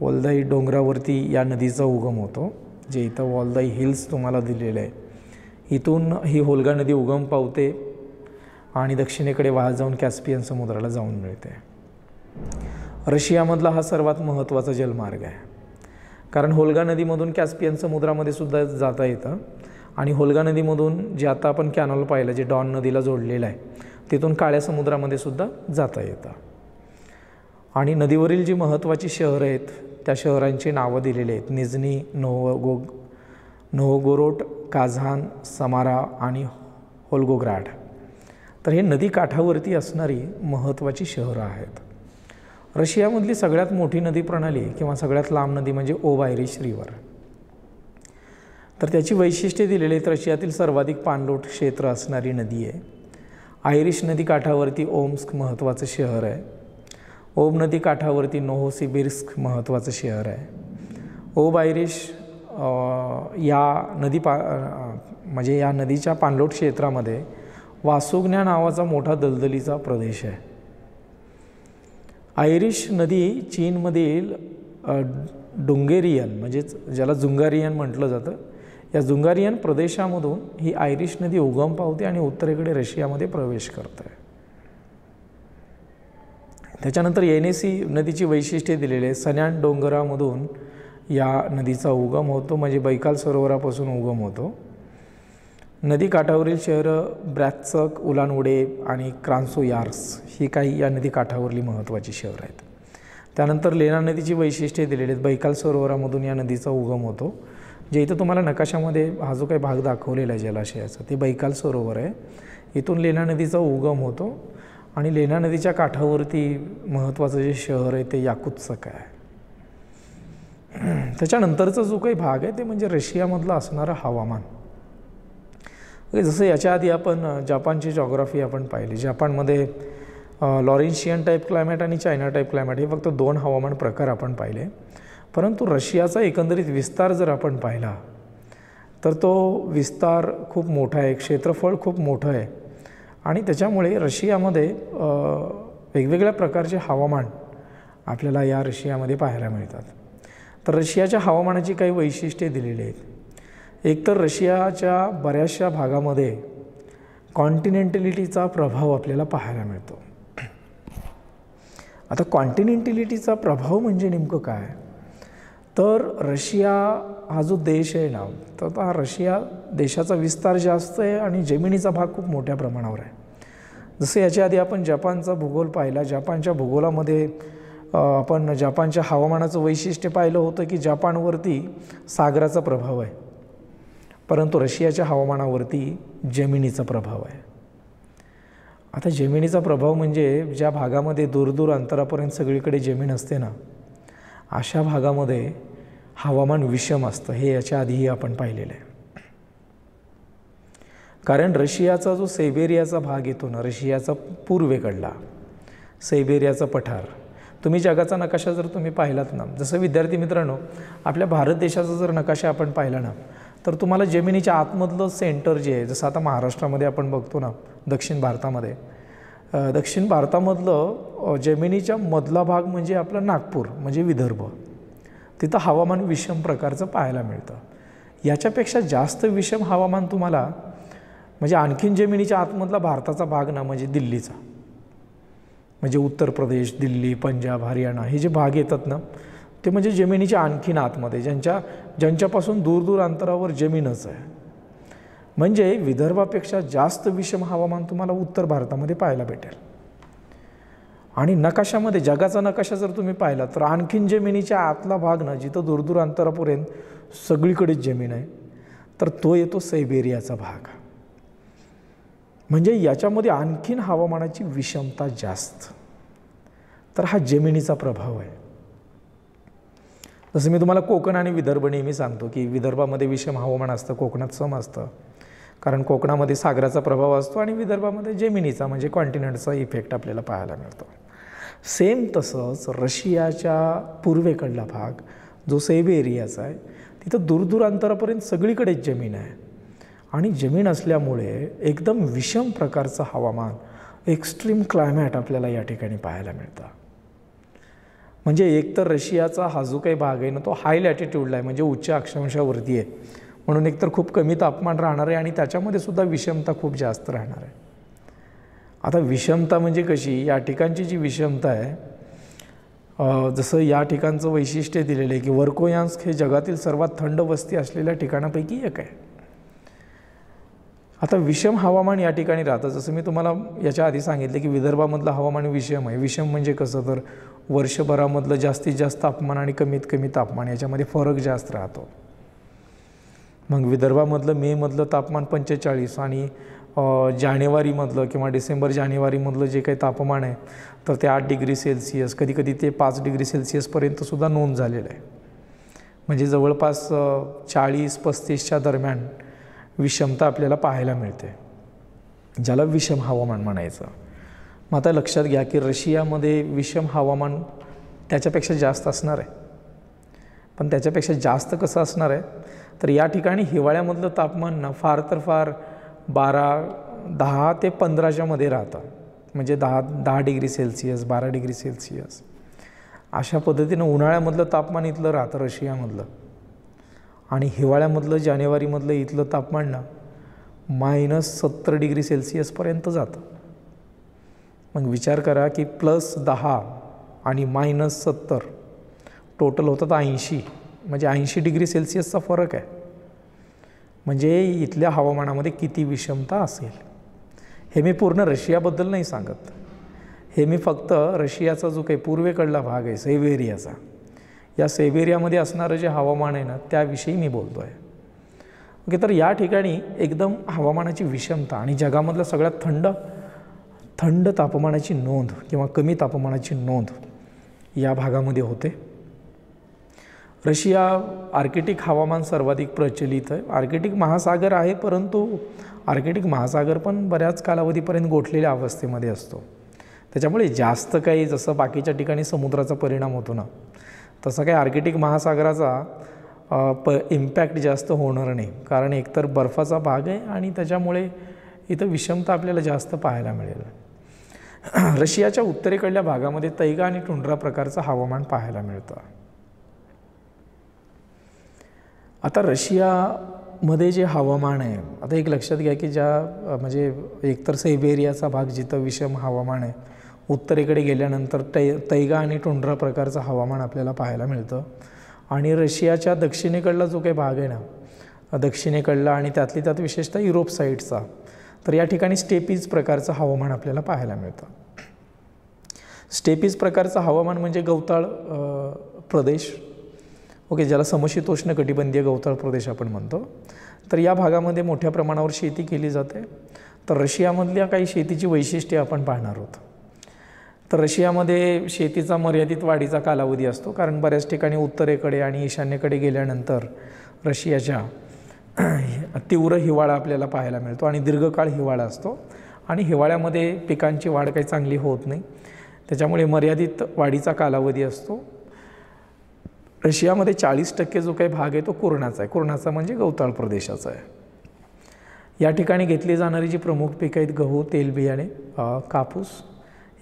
वॉल्दाई डोंगरावरती या नदीचा उगम होतो, जे इथं वॉल्दाई हिल्स तुम्हाला दिलेलं आहे. इथून ही व्होल्गा नदी उगम पावते आणि दक्षिणेकडे वाहत जाऊन कॅस्पियन समुद्राला जाऊन मिळते. रशियामधला हा सर्वात महत्त्वाचा जलमार्ग आहे, कारण व्होल्गा नदीमधून कॅस्पियन समुद्रामध्ये सुद्धा जाता येतं आणि व्होल्गा नदीमधून जे आता आपण कॅनॉल पाहिलं, जे डॉन नदीला जोडलेलं आहे, तिथून काळ्या समुद्रामध्ये सुद्धा जाता येतं. आणि नदीवरील जी महत्त्वाची शहरं आहेत त्या शहरांची नावं दिलेली आहेत. निझनी, नोव्होगोरोड, काझान, समारा आणि व्होल्गोग्राड. तर हे नदी काठावरती असणारी महत्त्वाची शहरं आहेत. रशियामधली सगळ्यात मोठी नदी प्रणाली किंवा सगळ्यात लांब नदी म्हणजे ओब आयरिश रिव्हर. तर त्याची वैशिष्ट्ये दिलेली आहेत. रशियातील सर्वाधिक पाणलोट क्षेत्र असणारी नदी आहे. आयरिश नदी काठावरती ओम्स्क महत्त्वाचं शहर आहे. ओब नदी काठावरती नोव्होसिबिर्स्क महत्त्वाचं शहर आहे. ओब आयरिश म्हणजे या नदीच्या पाणलोट क्षेत्रामध्ये वासुग्न्या नावाचा मोठा दलदलीचा प्रदेश आहे. आयरिश नदी चीनमधील डुंगेरियन म्हणजेच ज्याला जुंगारियन म्हटलं जातं, या जुंगारियन प्रदेशामधून ही आयरिश नदी उगम पावते आणि उत्तरेकडे रशियामध्ये प्रवेश करते. त्याच्यानंतर एनेसी नदीची वैशिष्ट्ये दिलेली आहे. सन्यान डोंगरामधून या नदीचा उगम होतो, म्हणजे बैकाल सरोवरापासून उगम होतो. नदी काठावरील शहरं ब्रॅत्सक, उलान उडे आणि क्रान्सोयार्स ही काही या नदी काठावरली महत्त्वाची शहरं आहेत. त्यानंतर लेना नदीची वैशिष्ट्ये दिलेली आहेत. बैकाल सरोवरामधून या नदीचा उगम होतो, जे इथं तुम्हाला नकाशामध्ये हा जो काही भाग दाखवलेला आहे जलाशयाचा, ते बैकाल सरोवर आहे. इथून लेना नदीचा उगम होतो आणि लेना नदीच्या काठावरती महत्त्वाचं जे शहर आहे ते याकुत्स्क आहे. त्याच्यानंतरचा जो काही भाग आहे ते म्हणजे रशियामधलं असणारं हवामान. जसं याच्या आधी आपण जपानची जॉग्राफी आपण पाहिली. जपानमध्ये लॉरेन्शियन टाईप क्लायमेट आणि चायना टाईप क्लायमेट हे फक्त 2 हवामान प्रकार आपण पाहिले. परंतु रशियाचा एकंदरीत विस्तार जर आपण पाहिला तर तो विस्तार खूप मोठा आहे, क्षेत्रफळ खूप मोठं आहे आणि त्याच्यामुळे रशियामध्ये वेगवेगळ्या प्रकारचे हवामान आपल्याला या रशियामध्ये पाहायला मिळतात. तर रशियाच्या हवामानाची काही वैशिष्ट्ये दिलेली आहेत. एकतर रशियाच्या बऱ्याचशा भागामध्ये कॉन्टिनेंटलिटीचा प्रभाव आपल्याला पाहायला मिळतो. आता कॉन्टिनेंटलिटीचा प्रभाव म्हणजे नेमकं काय, तर रशिया हा जो देश आहे ना, तर हा रशिया देशाचा विस्तार जास्त आहे आणि जमिनीचा भाग खूप मोठ्या प्रमाणावर आहे. जसं याच्या आधी आपण जपानचा भूगोल पाहिला. जपानच्या भूगोलामध्ये आपण जपानच्या हवामानाचं वैशिष्ट्य पाहिलं होतं की जपानवरती सागराचा प्रभाव आहे, परंतु रशियाच्या हवामानावरती जमिनीचा प्रभाव आहे. आता जमिनीचा प्रभाव म्हणजे ज्या भागामध्ये दूर अंतरापर्यंत सगळीकडे जमीन असते ना, अशा भागामध्ये हवामान विषम असतं. हे याच्या आधीही आपण पाहिलेलं आहे. कारण रशियाचा जो सायबेरियाचा भाग येतो ना, रशियाचा पूर्वेकडला सायबेरियाचा पठार, तुम्ही जगाचा नकाशा जर तुम्ही पाहिलात ना, जसं विद्यार्थी मित्रांनो आपल्या भारत देशाचा जर नकाशा आपण पाहिला ना, तर तुम्हाला जमिनीच्या आतमधलं सेंटर जे आहे, जसं आता महाराष्ट्रामध्ये आपण बघतो ना, दक्षिण भारतामधलं जमिनीच्या मधला भाग म्हणजे आपलं नागपूर म्हणजे विदर्भ. तिथं हवामान विषम प्रकारचं पाहायला मिळतं. याच्यापेक्षा जास्त विषम हवामान तुम्हाला म्हणजे आणखीन जमिनीच्या आतमधला भारताचा भाग ना, म्हणजे दिल्लीचा, म्हणजे उत्तर प्रदेश, दिल्ली, पंजाब, हरियाणा हे जे भाग येतात ना, ते म्हणजे जमिनीच्या आणखीन आतमध्ये, ज्यांच्यापासून दूर अंतरावर जमीनच आहे. म्हणजे विदर्भापेक्षा जास्त विषम हवामान तुम्हाला उत्तर भारतामध्ये पाहायला भेटेल. आणि नकाशामध्ये जगाचा नकाशा जर तुम्ही पाहिला तर आणखीन जमिनीच्या आतला भाग ना, जिथं दूर अंतरापर्यंत सगळीकडेच जमीन आहे, तर तो येतो सायबेरियाचा भाग. म्हणजे याच्यामध्ये आणखीन हवामानाची विषमता जास्त. तर हा जमिनीचा प्रभाव आहे. जसं मी तुम्हाला कोकण आणि विदर्भ नेहमी सांगतो की विदर्भामध्ये विषम हवामान असतं, कोकणात सम असतं, कारण कोकणामध्ये सागराचा प्रभाव असतो आणि विदर्भामध्ये जमिनीचा म्हणजे कॉन्टिनेंटचा इफेक्ट आपल्याला पाहायला मिळतो. सेम तसंच रशियाच्या पूर्वेकडला भाग जो सायबेरियाचा आहे, तिथं दूर अंतरापर्यंत सगळीकडेच जमीन आहे आणि जमीन असल्यामुळे एकदम विषम प्रकारचं हवामान, एक्स्ट्रीम क्लायमॅट आपल्याला या ठिकाणी पाहायला मिळतं. म्हणजे एकतर रशियाचा हा जो काही भाग आहे ना, तो हाय लॅटिट्यूडला आहे, म्हणजे उच्च अक्षांशावरती आहे, म्हणून एकतर खूप कमी तापमान राहणार आहे आणि त्याच्यामध्ये सुद्धा विषमता खूप जास्त राहणार आहे. आता विषमता म्हणजे कशी, या ठिकाणची जी विषमता आहे, जसं या ठिकाणचं वैशिष्ट्य दिलेलं आहे की वर्कोयांस्क हे जगातील सर्वात थंड वस्ती असलेल्या ठिकाणापैकी एक आहे. आता विषम हवामान या ठिकाणी राहतं. जसं मी तुम्हाला याच्या आधी सांगितलं की विदर्भामधलं हवामान विषम आहे. विषम म्हणजे कसं, तर वर्षभरामधलं जास्तीत जास्त तापमान आणि कमीत कमी तापमान याच्यामध्ये फरक जास्त राहतो. मग विदर्भामधलं मेमधलं तापमान 45 आणि जानेवारीमधलं किंवा डिसेंबर-जानेवारीमधलं जे काही तापमान आहे तर ते 8 डिग्री सेल्सिअस, कधीकधी ते 5 डिग्री सेल्सिअसपर्यंतसुद्धा नोंद झालेलं आहे. म्हणजे जवळपास 40-35च्या दरम्यान विषमता आपल्याला पाहायला मिळते, ज्याला विषम हवामान म्हणायचं. मग आता लक्षात घ्या की रशियामध्ये विषम हवामान त्याच्यापेक्षा जास्त असणार आहे. पण त्याच्यापेक्षा जास्त कसं असणार आहे, तर या ठिकाणी हिवाळ्यामधलं तापमान ना फार तर फार 10 ते 15च्या मध्ये राहतं. म्हणजे 10 डिग्री सेल्सिअस, 12 डिग्री सेल्सिअस अशा पद्धतीनं उन्हाळ्यामधलं तापमान इथलं राहतं रशियामधलं. आणि हिवाळ्यामधलं जानेवारीमधलं इथलं तापमान ना -70 डिग्री सेल्सिअसपर्यंत जातं. मग विचार करा की +10 आणि -70 टोटल होतात 80, म्हणजे 80 डिग्री सेल्सिअसचा फरक आहे. म्हणजे इथल्या हवामानामध्ये किती विषमता असेल. हे मी पूर्ण रशियाबद्दल नाही सांगत, हे मी फक्त रशियाचा जो काही पूर्वेकडला भाग आहे सायबेरियाचा, या सायबेरियामध्ये असणारं जे हवामान आहे ना त्याविषयी मी बोलतो आहे. ओके, तर या ठिकाणी एकदम हवामानाची विषमता आणि जगामधलं सगळ्यात थंड तापमानाची नोंद किंवा कमी तापमानाची नोंद या भागामध्ये होते. रशिया आर्कटिक हवामान सर्वाधिक प्रचलित आहे. आर्कटिक महासागर आहे, परंतु आर्कटिक महासागर पण बऱ्याच कालावधीपर्यंत गोठलेल्या अवस्थेमध्ये असतो. त्याच्यामुळे जास्त काही जसं बाकीच्या ठिकाणी समुद्राचा परिणाम होतो ना, तसा काही आर्कटिक महासागराचा इम्पॅक्ट जास्त होणार नाही. कारण एकतर बर्फाचा भाग आहे आणि त्याच्यामुळे इथं विषमता आपल्याला जास्त पाहायला मिळेल. रशियाच्या उत्तरेकडल्या भागामध्ये तैगा आणि टुंड्रा प्रकारचं हवामान पाहायला मिळतं. आता रशियामध्ये जे हवामान आहे, आता एक लक्षात घ्या की म्हणजे एकतर सायबेरियाचा भाग जिथं विषम हवामान आहे, उत्तरेकडे गेल्यानंतर तैगा आणि टुंड्रा प्रकारचं हवामान आपल्याला पाहायला मिळतं. आणि रशियाच्या दक्षिणेकडला जो काही भाग आहे ना, दक्षिणेकडला आणि त्यातली त्यात विशेषतः युरोप साईडचा, तर या ठिकाणी स्टेपीज प्रकारचं हवामान आपल्याला पाहायला मिळतं. स्टेपीज प्रकारचं हवामान म्हणजे गवताळ प्रदेश, ज्याला समशीतोष्ण कटिबंधीय गवताळ प्रदेश आपण म्हणतो. तर या भागामध्ये मोठ्या प्रमाणावर शेती केली जाते. तर रशियामधल्या काही शेतीची वैशिष्ट्ये आपण पाहणार आहोत. तर रशियामध्ये शेतीचा मर्यादित वाढीचा कालावधी असतो, कारण बऱ्याच ठिकाणी उत्तरेकडे आणि ईशान्येकडे गेल्यानंतर रशियाच्या तीव्र हिवाळा आपल्याला पाहायला मिळतो आणि दीर्घकाळ हिवाळा असतो. आणि हिवाळ्यामध्ये पिकांची वाढ काही चांगली होत नाही, त्याच्यामुळे मर्यादित वाढीचा कालावधी असतो. रशियामध्ये 40% जो काही भाग आहे तो कुरणाचा आहे. कुरणाचा म्हणजे गवताळ प्रदेशाचा आहे. या ठिकाणी घेतली जाणारी जी प्रमुख पिकं आहेत, गहू, तेलबियाणे, कापूस,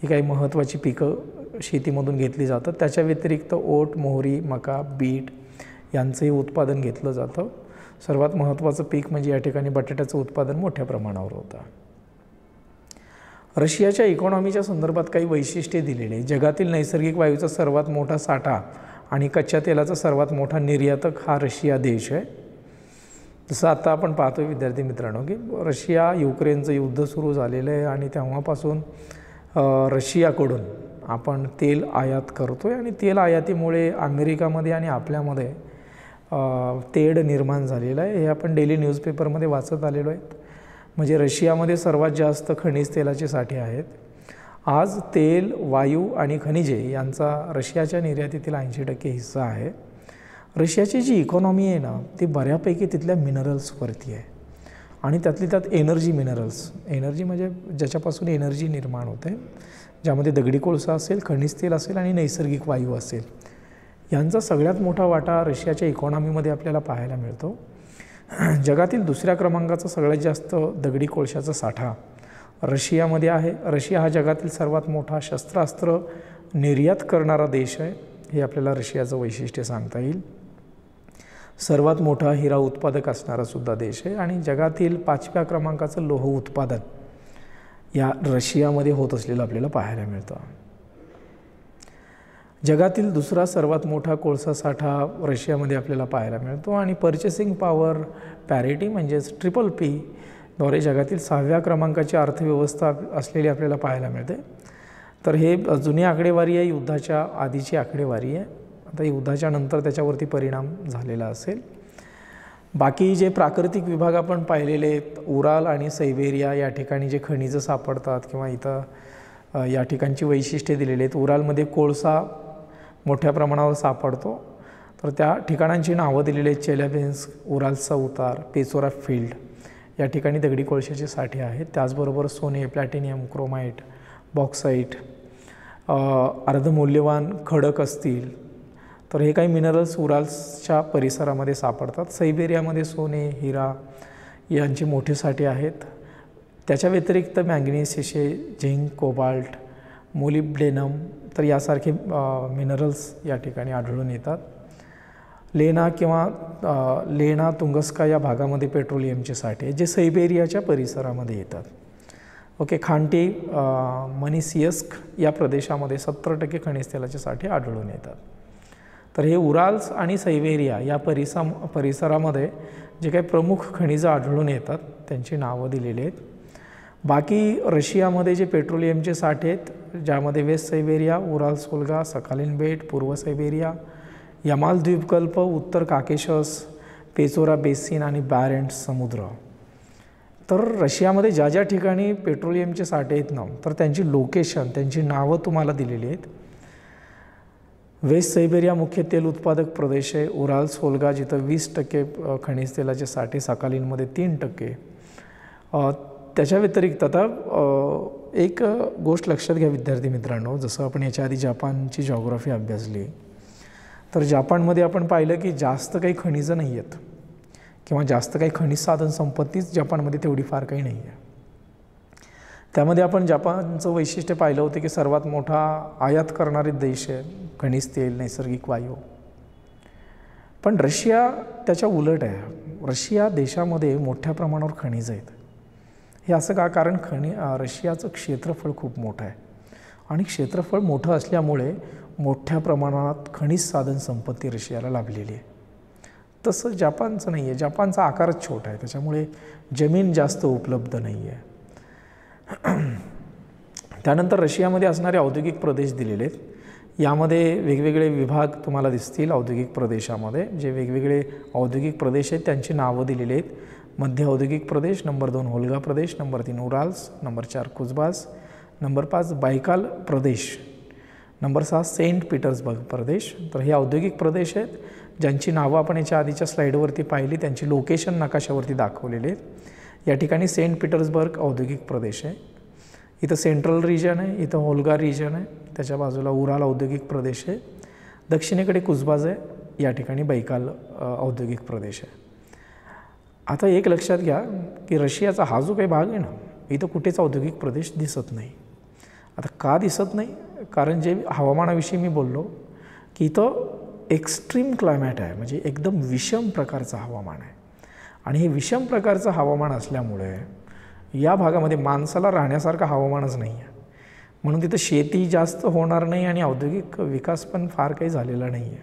ही काही महत्त्वाची पिकं शेतीमधून घेतली जातात. त्याच्या व्यतिरिक्त ओट, मोहरी, मका, बीट यांचंही उत्पादन घेतलं जातं. सर्वात महत्त्वाचं पीक म्हणजे या ठिकाणी बटाट्याचं उत्पादन मोठ्या प्रमाणावर होतं. रशियाच्या इकॉनॉमीच्या संदर्भात काही वैशिष्ट्ये दिलेली आहे. जगातील नैसर्गिक वायूचा सर्वात मोठा साठा आणि कच्च्या तेलाचा सर्वात मोठा निर्यातक हा रशिया देश आहे. जसं आता आपण पाहतो विद्यार्थी मित्रांनो की रशिया युक्रेनचं युद्ध सुरू झालेलं आहे आणि तेव्हापासून रशियाकडून आपण तेल आयात करतो आहे आणि तेल आयातीमुळे अमेरिकामध्ये आणि आपल्यामध्ये तेढ निर्माण झालेलं आहे. हे आपण डेली न्यूजपेपरमध्ये वाचत आलेलो आहे. म्हणजे रशियामध्ये सर्वात जास्त खनिज तेलाचे साठे आहेत. आज तेल, वायू आणि खनिजे यांचा रशियाच्या निर्यातीतील 80% हिस्सा आहे. रशियाची जी इकॉनॉमी आहे ना, ती बऱ्यापैकी तिथल्या मिनरल्सवरती आहे आणि त्यातली त्यात एनर्जी म्हणजे ज्याच्यापासून एनर्जी निर्माण होते, ज्यामध्ये दगडी कोळसा असेल, खनिज तेल असेल आणि नैसर्गिक वायू असेल, यांचा सगळ्यात मोठा वाटा रशियाच्या इकॉनॉमीमध्ये आपल्याला पाहायला मिळतो. जगातील दुसऱ्या क्रमांकाचा सगळ्यात जास्त दगडी कोळशाचा साठा रशियामध्ये आहे. रशिया हा जगातील सर्वात मोठा शस्त्रास्त्र निर्यात करणारा देश आहे. हे आपल्याला रशियाचं वैशिष्ट्य सांगता येईल. सर्वात मोठा हिरा उत्पादक असणारा सुद्धा देश आहे आणि जगातील 5व्या क्रमांकाचं लोह उत्पादन या रशियामध्ये होत असलेलं आपल्याला पाहायला मिळतं. जगातील दुसरा सर्वात मोठा कोळसा साठा रशियामध्ये आपल्याला पाहायला मिळतो आणि पर्चेसिंग पॉवर पॅरिटी म्हणजेच PPP द्वारे जगातील 6व्या क्रमांकाची अर्थव्यवस्था असलेली आपल्याला पाहायला मिळते. तर हे जुनी आकडेवारी आहे, युद्धाच्या आधीची आकडेवारी आहे. आता युद्धाच्या नंतर त्याच्यावरती परिणाम झालेला असेल. बाकी जे प्राकृतिक विभाग आपण पाहिलेले आहेत, उराल आणि सायबेरिया या ठिकाणी जे खनिजं सापडतात किंवा इथं या ठिकाणची वैशिष्ट्ये दिलेली आहेत. उरालमध्ये कोळसा मोठ्या प्रमाणावर सापडतो. तर त्या ठिकाणांची नावं दिलेली आहेत. चेल्याबिन्स्क, उरालचा उतार, पेचोरा फील्ड या ठिकाणी दगडी कोळशाचे साठे आहेत. त्याचबरोबर सोने, प्लॅटिनियम, क्रोमाइट, बॉक्साईट, अर्धमूल्यवान खडक असतील, तर हे काही मिनरल्स उराल्सच्या परिसरामध्ये सापडतात. सायबेरियामध्ये सोने, हिरा यांचे मोठे साठे आहेत. त्याच्या व्यतिरिक्त मॅंगनीज, शिशे, झिंक, कोबाल्ट, मोलिब्डेनम तर यासारखे मिनरल्स या ठिकाणी आढळून येतात. लेना तुंगस्का या भागामध्ये पेट्रोलियमचे साठे जे सायबेरियाच्या परिसरामध्ये येतात. खांटी, मनिसियस्क या प्रदेशामध्ये 70% खनिज तेलाचे साठे आढळून येतात. तर हे उराल्स आणि सायबेरिया या परिसरामध्ये जे काही प्रमुख खनिजं आढळून येतात त्यांची नावं दिलेली आहेत. बाकी रशियामध्ये जे पेट्रोलियमचे साठे आहेत, ज्यामध्ये वेस्ट सायबेरिया, उराल सोल्गा, सखालिन बेट, पूर्व सायबेरिया, यमाल द्वीपकल्प, उत्तर काकेशस, पेचोरा बेसिन आणि बॅरेंट्स समुद्र. तर रशियामध्ये ज्या ज्या ठिकाणी पेट्रोलियमचे साठे आहेत ना, तर त्यांची लोकेशन, त्यांची नावं तुम्हाला दिलेली आहेत. वेस्ट सायबेरिया मुख्य तेल उत्पादक प्रदेश आहे. उराल्स होल्गा जिथं 20% खनिज तेलाचे साठे, साकालीनमध्ये 3%. त्याच्या व्यतिरिक्त आता एक गोष्ट लक्षात घ्या विद्यार्थी मित्रांनो, जसं आपण याच्या आधी जपानची जॉग्राफी अभ्यासली, तर जपानमध्ये आपण पाहिलं की जास्त काही खनिजं नाही आहेत किंवा जास्त काही खनिज साधन संपत्तीच जपानमध्ये तेवढी फार काही नाही आहे. त्यामध्ये आपण जपानचं वैशिष्ट्य पाहिलं होतं की सर्वात मोठा आयात करणारे देश आहे खनिज तेल, नैसर्गिक वायू. पण रशिया त्याच्या उलट आहे. रशिया देशामध्ये मोठ्या प्रमाणावर खनिज आहेत. हे असं का? कारण रशियाचं क्षेत्रफळ खूप मोठं आहे आणि क्षेत्रफळ मोठं असल्यामुळे मोठ्या प्रमाणात खनिज साधन संपत्ती रशियाला लाभलेली आहे. तसं जपानचं नाही आहे. जपानचा आकारच छोटा आहे, त्याच्यामुळे जमीन जास्त उपलब्ध नाही आहे. त्यानंतर रशियामध्ये असणारे औद्योगिक प्रदेश दिलेले आहेत. यामध्ये वेगवेगळे विभाग तुम्हाला दिसतील औद्योगिक प्रदेशामध्ये. जे वेगवेगळे औद्योगिक प्रदेश आहेत त्यांची नावं दिलेली आहेत. मध्य औद्योगिक प्रदेश, नंबर 2 होल्गा प्रदेश, नंबर 3 उराल्स, नंबर 4 कुझबास, नंबर 5 बायकाल प्रदेश, नंबर 6 सेंट पीटर्सबर्ग प्रदेश. तर हे औद्योगिक प्रदेश आहेत ज्यांची नावं आपण याच्या आधीच्या स्लाईडवरती पाहिली, त्यांची लोकेशन नकाशावरती दाखवलेले आहेत. या ठिकाणी सेंट पीटर्सबर्ग औद्योगिक प्रदेश आहे. इथं सेंट्रल रिजन आहे, इथं होल्गा रिजन आहे, त्याच्या बाजूला उराल औद्योगिक प्रदेश आहे, दक्षिणेकडे कुझबाज आहे, या ठिकाणी बैकाल औद्योगिक प्रदेश आहे. आता एक लक्षात घ्या की रशियाचा हा जो काही भाग आहे ना, इथं कुठेच औद्योगिक प्रदेश दिसत नाही. आता का दिसत नाही? कारण जे हवामानाविषयी मी बोललो की इथं एक्स्ट्रीम क्लायमॅट आहे, म्हणजे एकदम विषम प्रकारचं हवामान आहे. आणि हे विषम प्रकारचं हवामान असल्यामुळे या भागामध्ये माणसाला राहण्यासारखं हवामानच नाही आहे. म्हणून तिथं शेती जास्त होणार नाही आणि औद्योगिक विकास पण फार काही झालेला नाही आहे.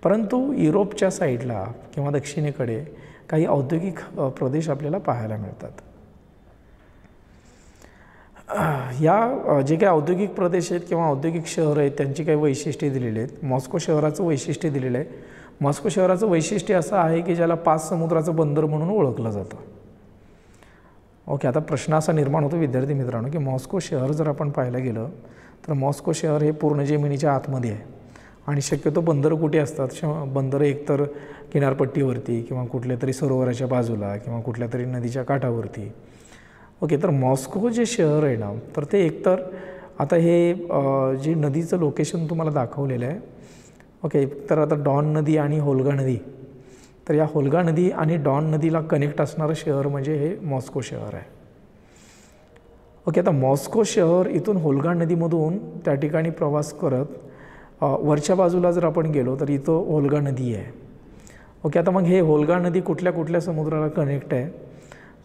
परंतु युरोपच्या साईडला किंवा दक्षिणेकडे काही औद्योगिक प्रदेश आपल्याला पाहायला मिळतात. या जे काही औद्योगिक प्रदेश आहेत किंवा औद्योगिक शहर आहेत त्यांची काही वैशिष्ट्ये दिलेली आहेत. मॉस्को शहराचं वैशिष्ट्य दिलेलं आहे. मॉस्को शहराचं वैशिष्ट्य असं आहे की ज्याला 5 समुद्राचं बंदर म्हणून ओळखलं जातं. ओके, आता प्रश्न असा निर्माण होतो विद्यार्थी मित्रांनो की मॉस्को शहर जर आपण पाहायला गेलं तर मॉस्को शहर हे पूर्ण जमिनीच्या आतमध्ये आहे आणि शक्यतो बंदरं कुठे असतात? बंदरं एकतर किनारपट्टीवरती किंवा कुठल्या तरी सरोवराच्या बाजूला किंवा कुठल्या तरी नदीच्या काठावरती. ओके, तर मॉस्को जे शहर आहे ना, तर ते एकतर आता हे जे नदीचं लोकेशन तुम्हाला दाखवलेलं आहे. ओके, तर आता डॉन नदी आणि होल्गा नदी, तर या होल्गा नदी आणि डॉन नदीला कनेक्ट असणारं शहर म्हणजे हे मॉस्को शहर आहे. ओके, आता मॉस्को शहर इथून होल्गा नदीमधून त्या ठिकाणी प्रवास करत वरच्या बाजूला जर आपण गेलो तर इथं होल्गा नदी आहे. ओके, आता मग हे होल्गा नदी कुठल्या कुठल्या समुद्राला कनेक्ट आहे?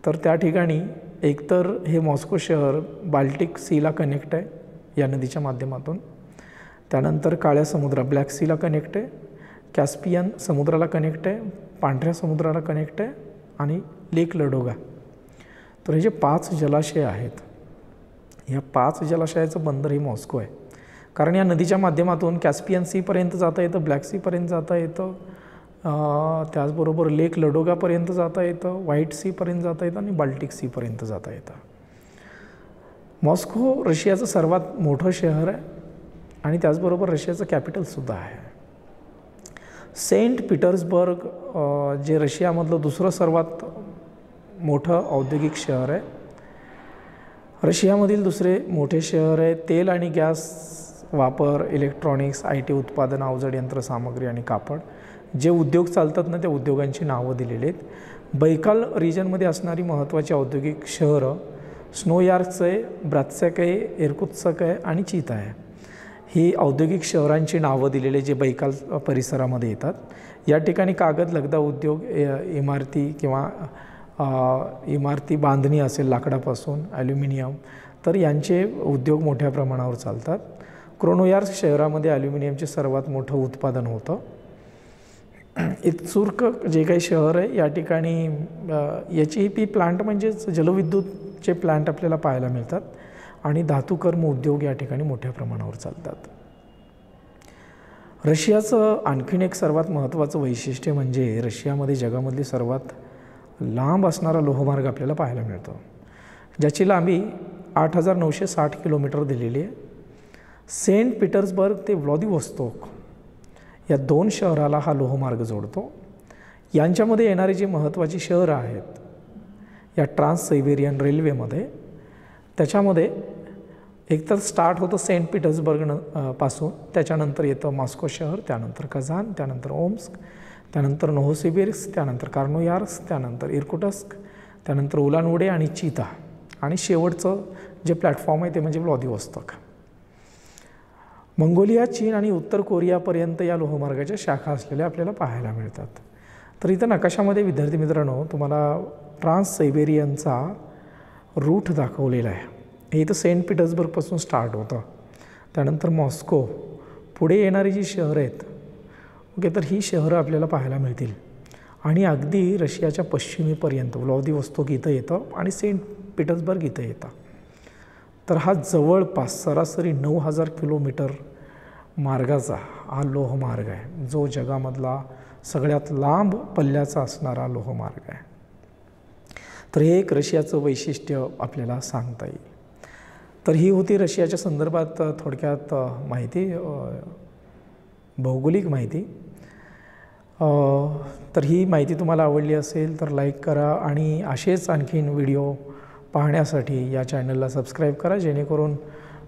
तर त्या ठिकाणी एकतर हे मॉस्को शहर बाल्टिक सीला कनेक्ट आहे या नदीच्या माध्यमातून. त्यानंतर काळ्या समुद्र ब्लॅक सीला कनेक्ट आहे, कॅस्पियन समुद्राला कनेक्ट आहे, पांढऱ्या समुद्राला कनेक्ट आहे आणि लेक लडोगा. तर हे जे 5 जलाशय आहेत, ह्या 5 जलाशयाचं बंदर हे मॉस्को आहे. कारण या नदीच्या माध्यमातून कॅस्पियन सीपर्यंत जाता येतं, ब्लॅक सीपर्यंत जाता येतं, त्याचबरोबर लेक लडोगापर्यंत जाता येतं, व्हाईट सीपर्यंत जाता येतं आणि बाल्टिक सीपर्यंत जाता येतं. मॉस्को रशियाचं सर्वात मोठं शहर आहे आणि त्याचबरोबर रशियाचं कॅपिटलसुद्धा आहे. सेंट पीटर्सबर्ग जे रशियामधलं दुसरं सर्वात मोठं औद्योगिक शहर आहे. रशियामधील दुसरे मोठे शहर आहे. तेल आणि गॅस वापर, इलेक्ट्रॉनिक्स, IT उत्पादन, अवजड यंत्रसामग्री आणि कापड, जे उद्योग चालतात ना त्या उद्योगांची नावं दिलेली आहेत. बैकाल रिजनमध्ये असणारी महत्त्वाची औद्योगिक शहरं स्नोयार्क्स आहे, ब्रात्स्याक आहे, इर्कुत्स्क आहे आणि चीता आहे. ही औद्योगिक शहरांची नावं दिलेली जे बैकाल परिसरामध्ये येतात. या ठिकाणी कागद, लगदा उद्योग, इमारती किंवा इमारती बांधणी असेल लाकडापासून, ॲल्युमिनियम, तर यांचे उद्योग मोठ्या प्रमाणावर चालतात. क्रोनोयार्स्क शहरामध्ये ॲल्युमिनियमचे सर्वात मोठं उत्पादन होतं. इत्सुर्क जे काही शहर आहे या ठिकाणी HEP प्लांट म्हणजेच जलविद्युतचे प्लांट आपल्याला पाहायला मिळतात आणि धातुकर्म उद्योग या ठिकाणी मोठ्या प्रमाणावर चालतात. रशियाचं आणखीन एक सर्वात महत्त्वाचं वैशिष्ट्य म्हणजे रशियामध्ये जगामधली सर्वात लांब असणारा लोहमार्ग आपल्याला पाहायला मिळतो, ज्याची लांबी 8,960 किलोमीटर दिलेली आहे. सेंट पीटर्सबर्ग ते व्लादिवोस्तोक या 2 शहराला हा लोहमार्ग जोडतो. यांच्यामध्ये येणारी जी महत्त्वाची शहरं आहेत या ट्रान्स सायबेरियन रेल्वेमध्ये, त्याच्यामध्ये एकतर स्टार्ट होतं सेंट पीटर्सबर्ग पासून, त्याच्यानंतर येतं मॉस्को शहर, त्यानंतर कझान, त्यानंतर ओम्स्क, त्यानंतर नोव्होसिबिर्स्क, त्यानंतर कार्नोयार्स्क, त्यानंतर इर्कुटस्क, त्यानंतर उलान उडे आणि चीता, आणि शेवटचं जे प्लॅटफॉर्म आहे ते म्हणजे व्लादिवोस्तोक. मंगोलिया, चीन आणि उत्तर कोरियापर्यंत या लोहमार्गाच्या शाखा असलेल्या आपल्याला पाहायला मिळतात. तर इथं नकाशामध्ये विद्यार्थी मित्रांनो तुम्हाला ट्रान्स सायबेरियनचा रूट दाखवलेला आहे. हे इथं सेंट पीटर्सबर्गपासून स्टार्ट होतं, त्यानंतर मॉस्को, पुढे येणारी जी शहरं आहेत ओके, तर ही शहरं आपल्याला पाहायला मिळतील आणि अगदी रशियाच्या पश्चिमेपर्यंत व्लादिवोस्तोक इथं येतं आणि सेंट पीटर्सबर्ग इथं येतं. तर हा जवळपास सरासरी 9000 किलोमीटर मार्गाचा हा लोहमार्ग आहे, जो जगामधला सगळ्यात लांब पल्ल्याचा असणारा लोहमार्ग आहे. तर हे एक रशियाचं वैशिष्ट्य आपल्याला सांगता येईल. तर ही होती रशियाच्या संदर्भात थोडक्यात माहिती, भौगोलिक माहिती. तर ही माहिती तुम्हाला आवडली असेल तर लाईक करा आणि असेच आणखीन व्हिडिओ पाहण्यासाठी या चॅनलला सबस्क्राईब करा, जेणेकरून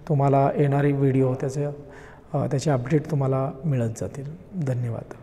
तुम्हाला येणारी व्हिडिओ त्याचे अपडेट तुम्हाला मिळत जातील. धन्यवाद.